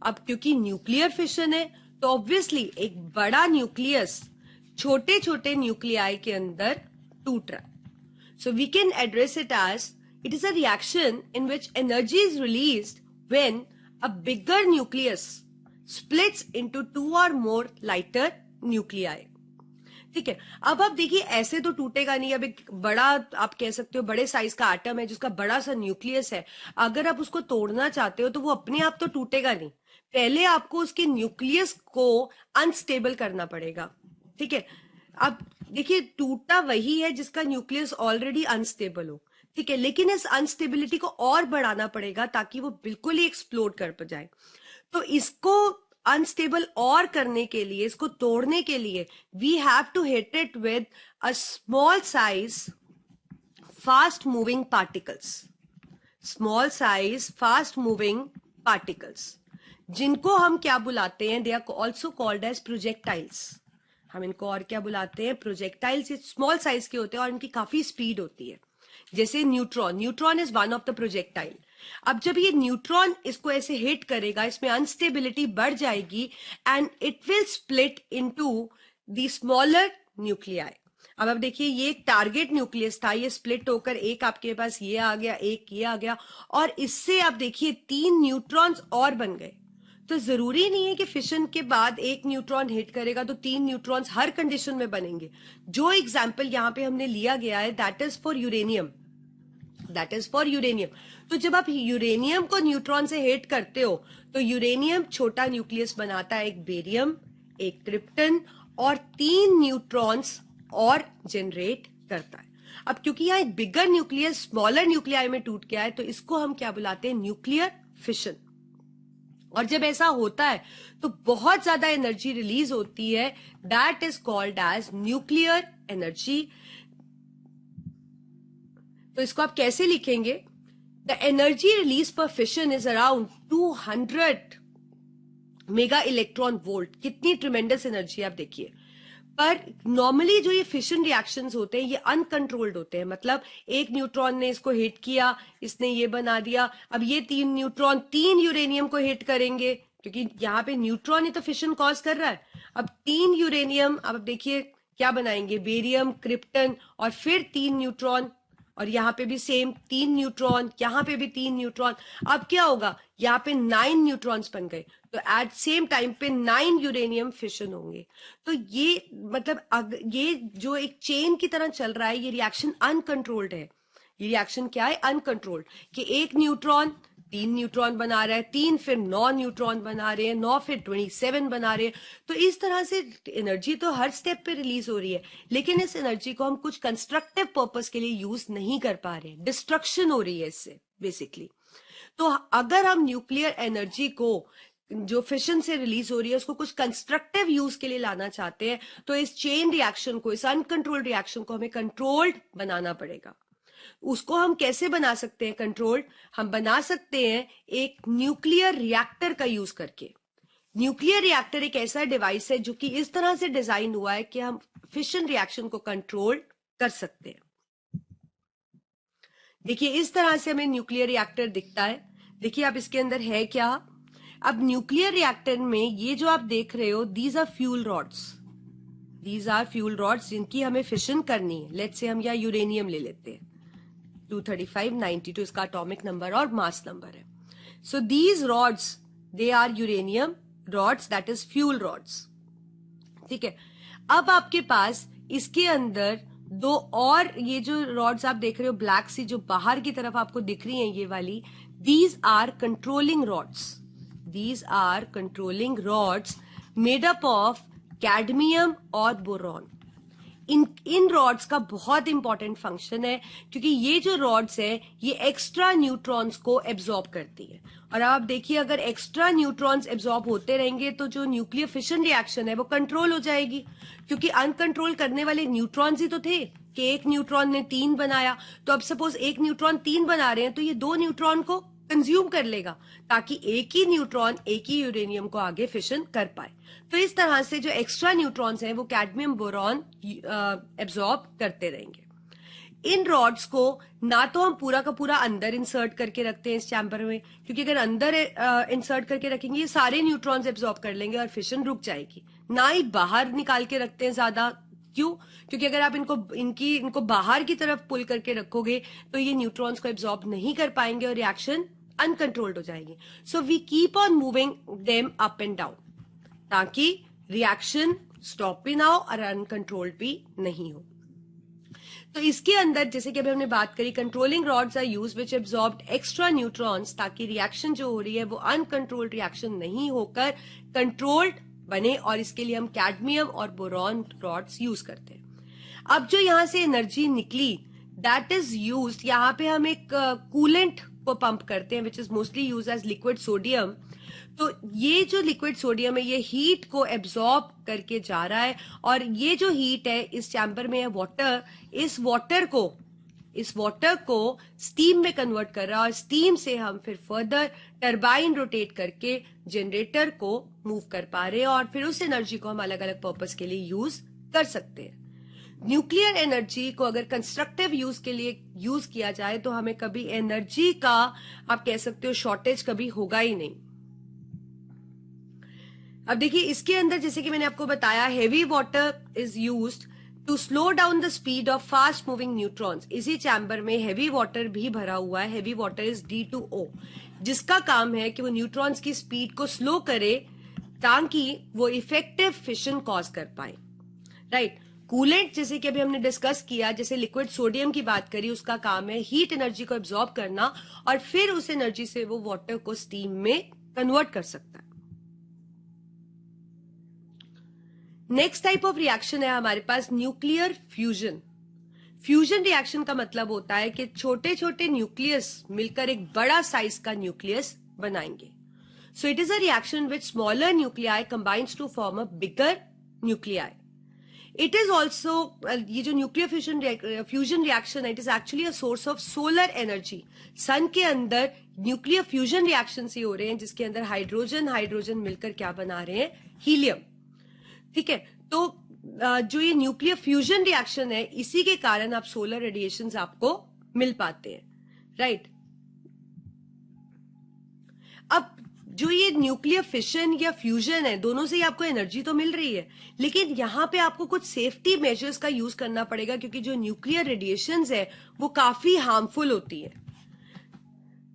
अब क्योंकि न्यूक्लियर फिशन है तो ऑब्वियसली एक बड़ा न्यूक्लियस छोटे छोटे न्यूक्लियाई के अंदर टूट रहा है। So we can address it as it is a reaction in which energy is released when a bigger nucleus splits into two or more lighter nuclei। ठीक है। अब आप देखिए ऐसे तो टूटेगा नहीं। अब एक बड़ा, आप कह सकते हो बड़े साइज का एटम है जिसका बड़ा सा न्यूक्लियस है, अगर आप उसको तोड़ना चाहते हो तो वो अपने आप तो टूटेगा नहीं, पहले आपको उसके न्यूक्लियस को अनस्टेबल करना पड़ेगा। ठीक है। अब देखिए टूटता वही है जिसका न्यूक्लियस ऑलरेडी अनस्टेबल हो, ठीक है, लेकिन इस अनस्टेबिलिटी को और बढ़ाना पड़ेगा ताकि वो बिल्कुल ही एक्सप्लोड कर जाए। तो इसको अनस्टेबल और करने के लिए, इसको तोड़ने के लिए we have to hit it with a small size fast moving particles. Small size fast moving particles जिनको हम क्या बुलाते हैं, they are also called as projectiles. हम इनको और क्या बुलाते हैं, प्रोजेक्टाइल्स। ये स्मॉल साइज के होते हैं और इनकी काफी स्पीड होती है। जैसे neutron, neutron is one of the projectile. अब जब ये न्यूट्रॉन इसको ऐसे हिट करेगा, इसमें अनस्टेबिलिटी बढ़ जाएगी and it will split into the smaller nuclei. अब देखिए ये एक टारगेट न्यूक्लियस था, ये स्प्लिट होकर एक आपके पास ये आ गया, एक ये आ गया, और इससे आप देखिए 3 न्यूट्रॉन्स और बन गए। तो जरूरी नहीं है कि फिशन के बाद एक न्यूट्रॉन हिट करेगा तो 3 न्यूट्रॉन्स हर कंडीशन में बनेंगे। जो एग्जाम्पल यहाँ पे हमने लिया गया है that is for uranium, that is for uranium. तो जब आप यूरेनियम को न्यूट्रॉन से हिट करते हो तो यूरेनियम छोटा न्यूक्लियस बनाता है, एक बेरियम, एक क्रिप्टन, और 3 न्यूट्रॉन्स और जनरेट करता है। अब क्योंकि यहाँ एक बिगर न्यूक्लियस स्मॉलर न्यूक्लियाई में टूट गया है तो इसको हम क्या बुलाते हैं, न्यूक्लियर फिशन। और जब ऐसा होता है तो बहुत ज्यादा एनर्जी रिलीज होती है, that is called as nuclear energy. तो इसको आप कैसे लिखेंगे, the energy release per fission is around 200 mega electron volt. कितनी ट्रिमेंडस एनर्जी आप देखिए। पर नॉर्मली जो ये फिशन रिएक्शंस होते हैं ये अनकंट्रोल्ड होते हैं, मतलब एक न्यूट्रॉन ने इसको हिट किया, इसने ये बना दिया। अब ये 3 न्यूट्रॉन 3 यूरेनियम को हिट करेंगे क्योंकि यहाँ पे न्यूट्रॉन ही तो फिशन कॉज कर रहा है। अब 3 यूरेनियम, अब देखिए क्या बनाएंगे, बेरियम, क्रिप्टन, और फिर 3 न्यूट्रॉन, और यहाँ पे भी सेम 3 न्यूट्रॉन, यहाँ पे भी 3 न्यूट्रॉन। अब क्या होगा, यहाँ पे 9 न्यूट्रॉन्स बन गए, तो एट सेम टाइम पे 9 यूरेनियम फिशन होंगे। तो ये मतलब ये जो एक चेन की तरह चल रहा है, ये रिएक्शन अनकंट्रोल्ड है। ये रिएक्शन क्या है, अनकंट्रोल्ड, कि एक न्यूट्रॉन 3 न्यूट्रॉन बना रहा है, 3 फिर 9 न्यूट्रॉन बना रहे हैं, 9 फिर 27 बना रहे हैं। तो इस तरह से एनर्जी तो हर स्टेप पे रिलीज हो रही है, लेकिन इस एनर्जी को हम कुछ कंस्ट्रक्टिव पर्पस के लिए यूज नहीं कर पा रहे, डिस्ट्रक्शन हो रही है इससे बेसिकली। तो अगर हम न्यूक्लियर एनर्जी को जो फिशन से रिलीज हो रही है उसको कुछ कंस्ट्रक्टिव यूज के लिए लाना चाहते हैं, तो इस चेन रिएक्शन को, इस अनकंट्रोल्ड रिएक्शन को हमें कंट्रोल्ड बनाना पड़ेगा। उसको हम कैसे बना सकते हैं कंट्रोल्ड? हम बना सकते हैं एक न्यूक्लियर रिएक्टर का यूज करके। न्यूक्लियर रिएक्टर एक ऐसा डिवाइस है जो कि इस तरह से डिजाइन हुआ है कि हम फिशन रिएक्शन को कंट्रोल कर सकते हैं। देखिए इस तरह से हमें न्यूक्लियर रिएक्टर दिखता है। देखिए आप इसके अंदर है क्या। अब न्यूक्लियर रिएक्टर में ये जो आप देख रहे हो, these are fuel rods, these are fuel rods जिनकी हमें फिशन करनी है। लेट्स से हम यहाँ यूरेनियम ले लेते हैं, 23592 इसका एटॉमिक नंबर और मास नंबर है। So these rods they are uranium rods, that is fuel rods. ठीक है, अब आपके पास इसके अंदर दो और ये जो रॉड्स आप देख रहे हो ब्लैक सी जो बाहर की तरफ आपको दिख रही हैं ये वाली, these are controlling rods, these are controlling rods made up of cadmium और बोरॉन। इन रॉड्स का बहुत इंपॉर्टेंट फंक्शन है क्योंकि ये जो रॉड्स है ये एक्स्ट्रा न्यूट्रॉन्स को एब्जॉर्ब करती है। और आप देखिए अगर एक्स्ट्रा न्यूट्रॉन्स एब्जॉर्ब होते रहेंगे तो जो न्यूक्लियर फिशन रिएक्शन है वो कंट्रोल हो जाएगी, क्योंकि अनकंट्रोल करने वाले न्यूट्रॉन्स ही तो थे कि एक न्यूट्रॉन ने 3 बनाया, तो अब सपोज एक न्यूट्रॉन 3 बना रहे हैं तो ये 2 न्यूट्रॉन को कंज्यूम कर लेगा ताकि एक ही न्यूट्रॉन एक ही यूरेनियम को आगे फिशन कर पाए। तो इस तरह से जो एक्स्ट्रा न्यूट्रॉन्स हैं वो कैडमियम बोरॉन एब्जॉर्ब करते रहेंगे। इन रॉड्स को ना तो हम पूरा का पूरा अंदर इंसर्ट करके रखते हैं इस चैम्बर में, क्योंकि अगर अंदर इंसर्ट करके रखेंगे ये सारे न्यूट्रॉन्स एब्जॉर्ब कर लेंगे और फिशन रुक जाएगी। ना ही बाहर निकाल के रखते हैं ज्यादा, क्यों? क्योंकि अगर आप इनको बाहर की तरफ पुल करके रखोगे तो ये न्यूट्रॉन्स को एब्जॉर्ब नहीं कर पाएंगे और रिएक्शन अनकंट्रोल्ड हो जाएगी। So we keep on moving them up and down ताकि रिएक्शन स्टॉप भी ना हो और अनकंट्रोल्ड भी नहीं हो। तो इसके अंदर जैसे कि अभी हमने बात करी, controlling rods are used which absorbed extra neutrons, ताकि रिएक्शन जो हो रही है वो अनकंट्रोल्ड रिएक्शन नहीं होकर कंट्रोल्ड बने, और इसके लिए हम कैडमियम और बोरॉन रॉड्स यूज करते हैं। अब जो यहां से एनर्जी निकली दैट इज यूज्ड, यहाँ पे हम एक कूलेंट को पंप करते हैं which is mostly use as liquid sodium. तो ये जो लिक्विड सोडियम है ये हीट को एब्जॉर्ब करके जा रहा है, और ये जो हीट है इस चैम्बर में है वाटर, इस वाटर को स्टीम में कन्वर्ट कर रहा है, और स्टीम से हम फिर फर्दर टरबाइन रोटेट करके जनरेटर को मूव कर पा रहे हैं, और फिर उस एनर्जी को हम अलग अलग पर्पस के लिए यूज कर सकते हैं। न्यूक्लियर एनर्जी को अगर कंस्ट्रक्टिव यूज के लिए यूज किया जाए तो हमें कभी एनर्जी का, आप कह सकते हो, शॉर्टेज कभी होगा ही नहीं। अब देखिए इसके अंदर जैसे कि मैंने आपको बताया, heavy water is used to slow down the speed of fast moving neutrons. इसी चैम्बर में हेवी वाटर भी भरा हुआ है, हेवी वाटर इज D2O, जिसका काम है कि वो न्यूट्रॉन्स की स्पीड को स्लो करे ताकि वो इफेक्टिव फिशन कॉज कर पाए, राइट। कूलेंट जैसे कि अभी हमने डिस्कस किया, जैसे लिक्विड सोडियम की बात करी, उसका काम है हीट एनर्जी को एब्जॉर्ब करना और फिर उस एनर्जी से वो वाटर को स्टीम में कन्वर्ट कर सकता है। नेक्स्ट टाइप ऑफ रिएक्शन है हमारे पास न्यूक्लियर फ्यूजन। फ्यूजन रिएक्शन का मतलब होता है कि छोटे छोटे न्यूक्लियस मिलकर एक बड़ा साइज का न्यूक्लियस बनाएंगे। So it is a reaction which smaller nuclei combines to form a bigger nuclei. It is also, ये जो न्यूक्लियर फ्यूजन रिएक्शन है, it is actually a source of solar energy. Sun के अंदर nuclear fusion reaction ही हो रहे हैं जिसके अंदर हाइड्रोजन मिलकर क्या बना रहे हैं, हीलियम। ठीक है, तो जो ये न्यूक्लियर फ्यूजन रिएक्शन है इसी के कारण आप सोलर रेडिएशंस आपको मिल पाते हैं, राइट। अब जो ये न्यूक्लियर फिशन या फ्यूजन है, दोनों से ही आपको एनर्जी तो मिल रही है, लेकिन यहां पे आपको कुछ सेफ्टी मेजर्स का यूज करना पड़ेगा, क्योंकि जो न्यूक्लियर रेडिएशंस है वो काफी हार्मफुल होती है।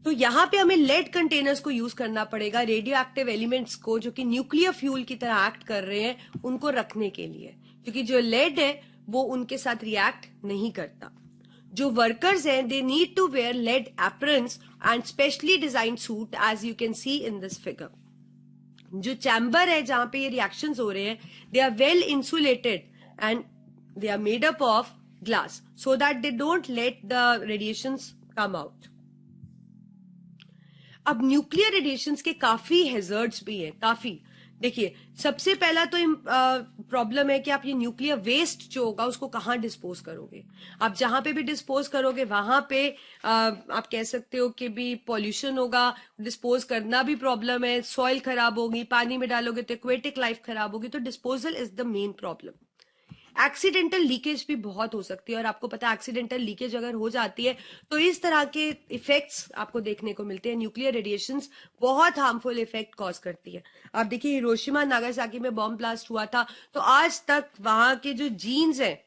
तो यहां पे हमें लेड कंटेनर्स को यूज करना पड़ेगा, रेडियो एक्टिव एलिमेंट्स को जो कि न्यूक्लियर फ्यूल की तरह एक्ट कर रहे हैं उनको रखने के लिए, क्योंकि जो लेड है वो उनके साथ रिएक्ट नहीं करता। जो वर्कर्स हैं they need to wear lead aprons and specially design suit as you can see in this figure. जो चैम्बर है जहां पे ये रिएक्शंस हो रहे हैं, they are well insulated and they are made up of glass so that they don't let the radiations come out. अब nuclear radiations के काफी हैजर्ड्स भी हैं, काफी. देखिए, सबसे पहला तो प्रॉब्लम है कि आप ये न्यूक्लियर वेस्ट जो होगा उसको कहाँ डिस्पोज करोगे. आप जहां पे भी डिस्पोज करोगे वहां पे आप कह सकते हो कि भी पॉल्यूशन होगा, डिस्पोज करना भी प्रॉब्लम है, सॉइल खराब होगी, पानी में डालोगे तो एक्वेटिक लाइफ खराब होगी. तो disposal is the main problem. Accidental leakage भी बहुत हो सकती है, और आपको पता है एक्सीडेंटल लीकेज अगर हो जाती है तो इस तरह के इफेक्ट्स आपको देखने को मिलते हैं. न्यूक्लियर रेडिएशंस बहुत हार्मफुल इफेक्ट कॉज करती है. आप देखिए, हिरोशिमा नागासाकी में बॉम्ब ब्लास्ट हुआ था तो आज तक वहां के जो जीन्स हैं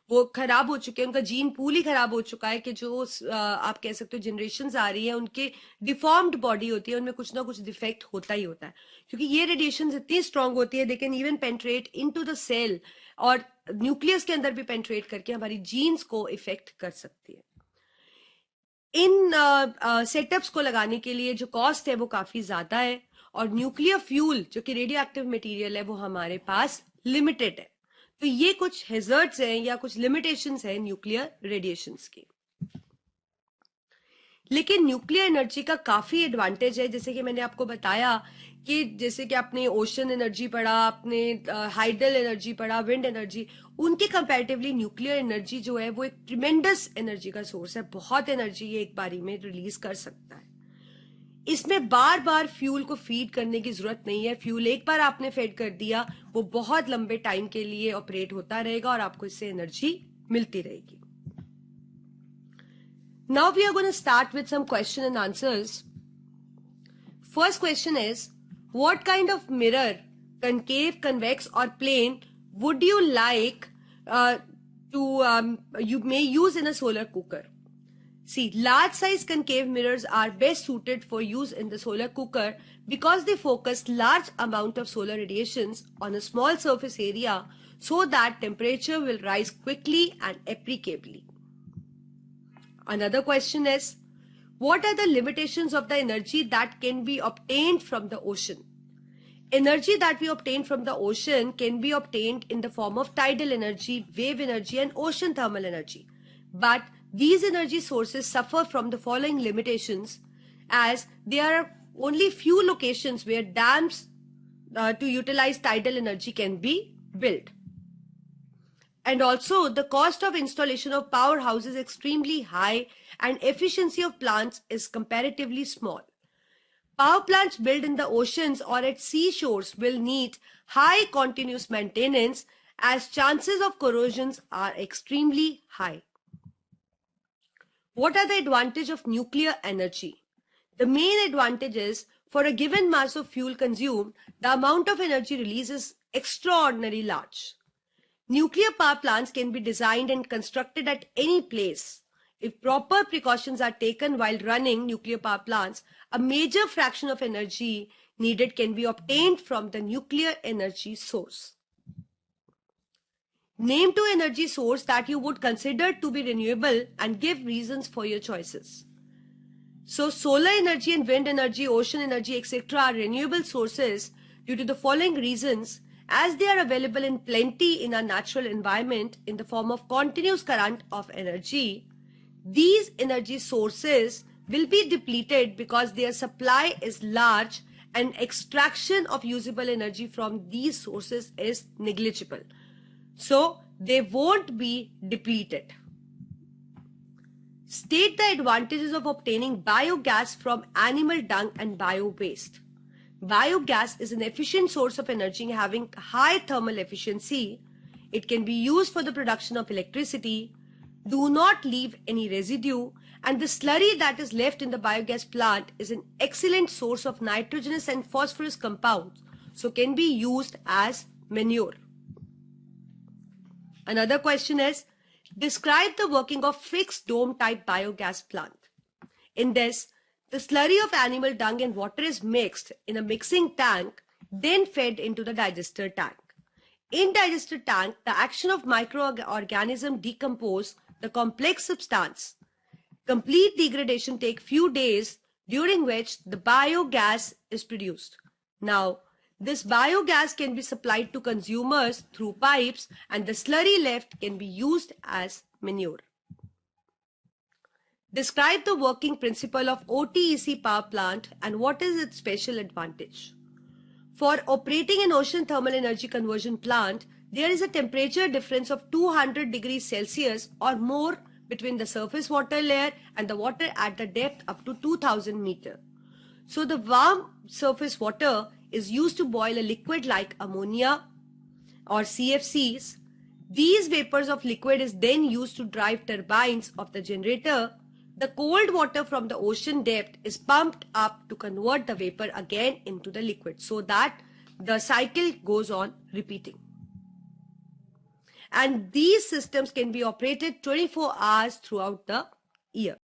वो खराब हो चुके हैं, उनका जीन पूल ही खराब हो चुका है कि जो आप कह सकते हो जनरेशंस आ रही है उनके डिफॉर्म्ड बॉडी होती है, उनमें कुछ ना कुछ डिफेक्ट होता ही होता है. क्योंकि ये रेडिएशन इतनी स्ट्रांग होती है they can even penetrate into the cell और न्यूक्लियस के अंदर भी पेंट्रेट करके हमारी जीन्स को इफेक्ट कर सकती है. इन सेटअप्स को लगाने के लिए जो कॉस्ट है वो काफी ज्यादा है, और न्यूक्लियर फ्यूल जो कि रेडियो एक्टिव मटीरियल है वो हमारे पास लिमिटेड है. तो ये कुछ हैजर्ड्स हैं या कुछ लिमिटेशंस हैं न्यूक्लियर रेडिएशंस की. लेकिन न्यूक्लियर एनर्जी का काफी एडवांटेज है, जैसे कि मैंने आपको बताया कि जैसे कि आपने ओशन एनर्जी पढ़ा, आपने हाइडल एनर्जी पढ़ा, विंड एनर्जी, उनके कंपैरेटिवली न्यूक्लियर एनर्जी जो है वो एक ट्रिमेंडस एनर्जी का सोर्स है. बहुत एनर्जी ये एक बारी में रिलीज कर सकता है. इसमें बार बार फ्यूल को फीड करने की जरूरत नहीं है. फ्यूल एक बार आपने फीड कर दिया वो बहुत लंबे टाइम के लिए ऑपरेट होता रहेगा और आपको इससे एनर्जी मिलती रहेगी. Now we are going to start with some question and answers. First question is, what kind of mirror, concave, convex or plane, would you like you may use in a solar cooker? See, large size concave mirrors are best suited for use in the solar cooker because they focus large amount of solar radiations on a small surface area so that temperature will rise quickly and appreciably. Another question is, what are the limitations of the energy that can be obtained from the ocean? Energy that we obtain from the ocean can be obtained in the form of tidal energy, wave energy, and ocean thermal energy. But these energy sources suffer from the following limitations, as there are only few locations where dams to utilize tidal energy can be built. And also, the cost of installation of powerhouse is extremely high and efficiency of plants is comparatively small. Power plants built in the oceans or at seashores will need high continuous maintenance as chances of corrosions are extremely high. What are the advantages of nuclear energy? The main advantage is, for a given mass of fuel consumed, the amount of energy released is extraordinarily large. Nuclear power plants can be designed and constructed at any place. If proper precautions are taken while running nuclear power plants, a major fraction of energy needed can be obtained from the nuclear energy source. Name two energy sources that you would consider to be renewable and give reasons for your choices. So, solar energy and wind energy, ocean energy, etc. are renewable sources due to the following reasons. As they are available in plenty in our natural environment in the form of continuous current of energy, these energy sources will be depleted because their supply is large and extraction of usable energy from these sources is negligible. So, they won't be depleted. State the advantages of obtaining biogas from animal dung and bio-waste. Biogas is an efficient source of energy having high thermal efficiency. It can be used for the production of electricity, do not leave any residue, and the slurry that is left in the biogas plant is an excellent source of nitrogenous and phosphorus compounds, so can be used as manure. Another question is, describe the working of fixed dome type biogas plant. In this, the slurry of animal dung and water is mixed in a mixing tank, then fed into the digester tank. In digester tank, the action of microorganisms decompose the complex substance. Complete degradation takes few days, during which the biogas is produced. Now, this biogas can be supplied to consumers through pipes, and the slurry left can be used as manure. Describe the working principle of OTEC power plant and what is its special advantage. For operating an ocean thermal energy conversion plant, there is a temperature difference of 200 degrees Celsius or more between the surface water layer and the water at the depth up to 2000 meter. So the warm surface water is used to boil a liquid like ammonia or CFCs. These vapors of liquid is then used to drive turbines of the generator. The cold water from the ocean depth is pumped up to convert the vapor again into the liquid, so that the cycle goes on repeating. And these systems can be operated 24 hours throughout the year.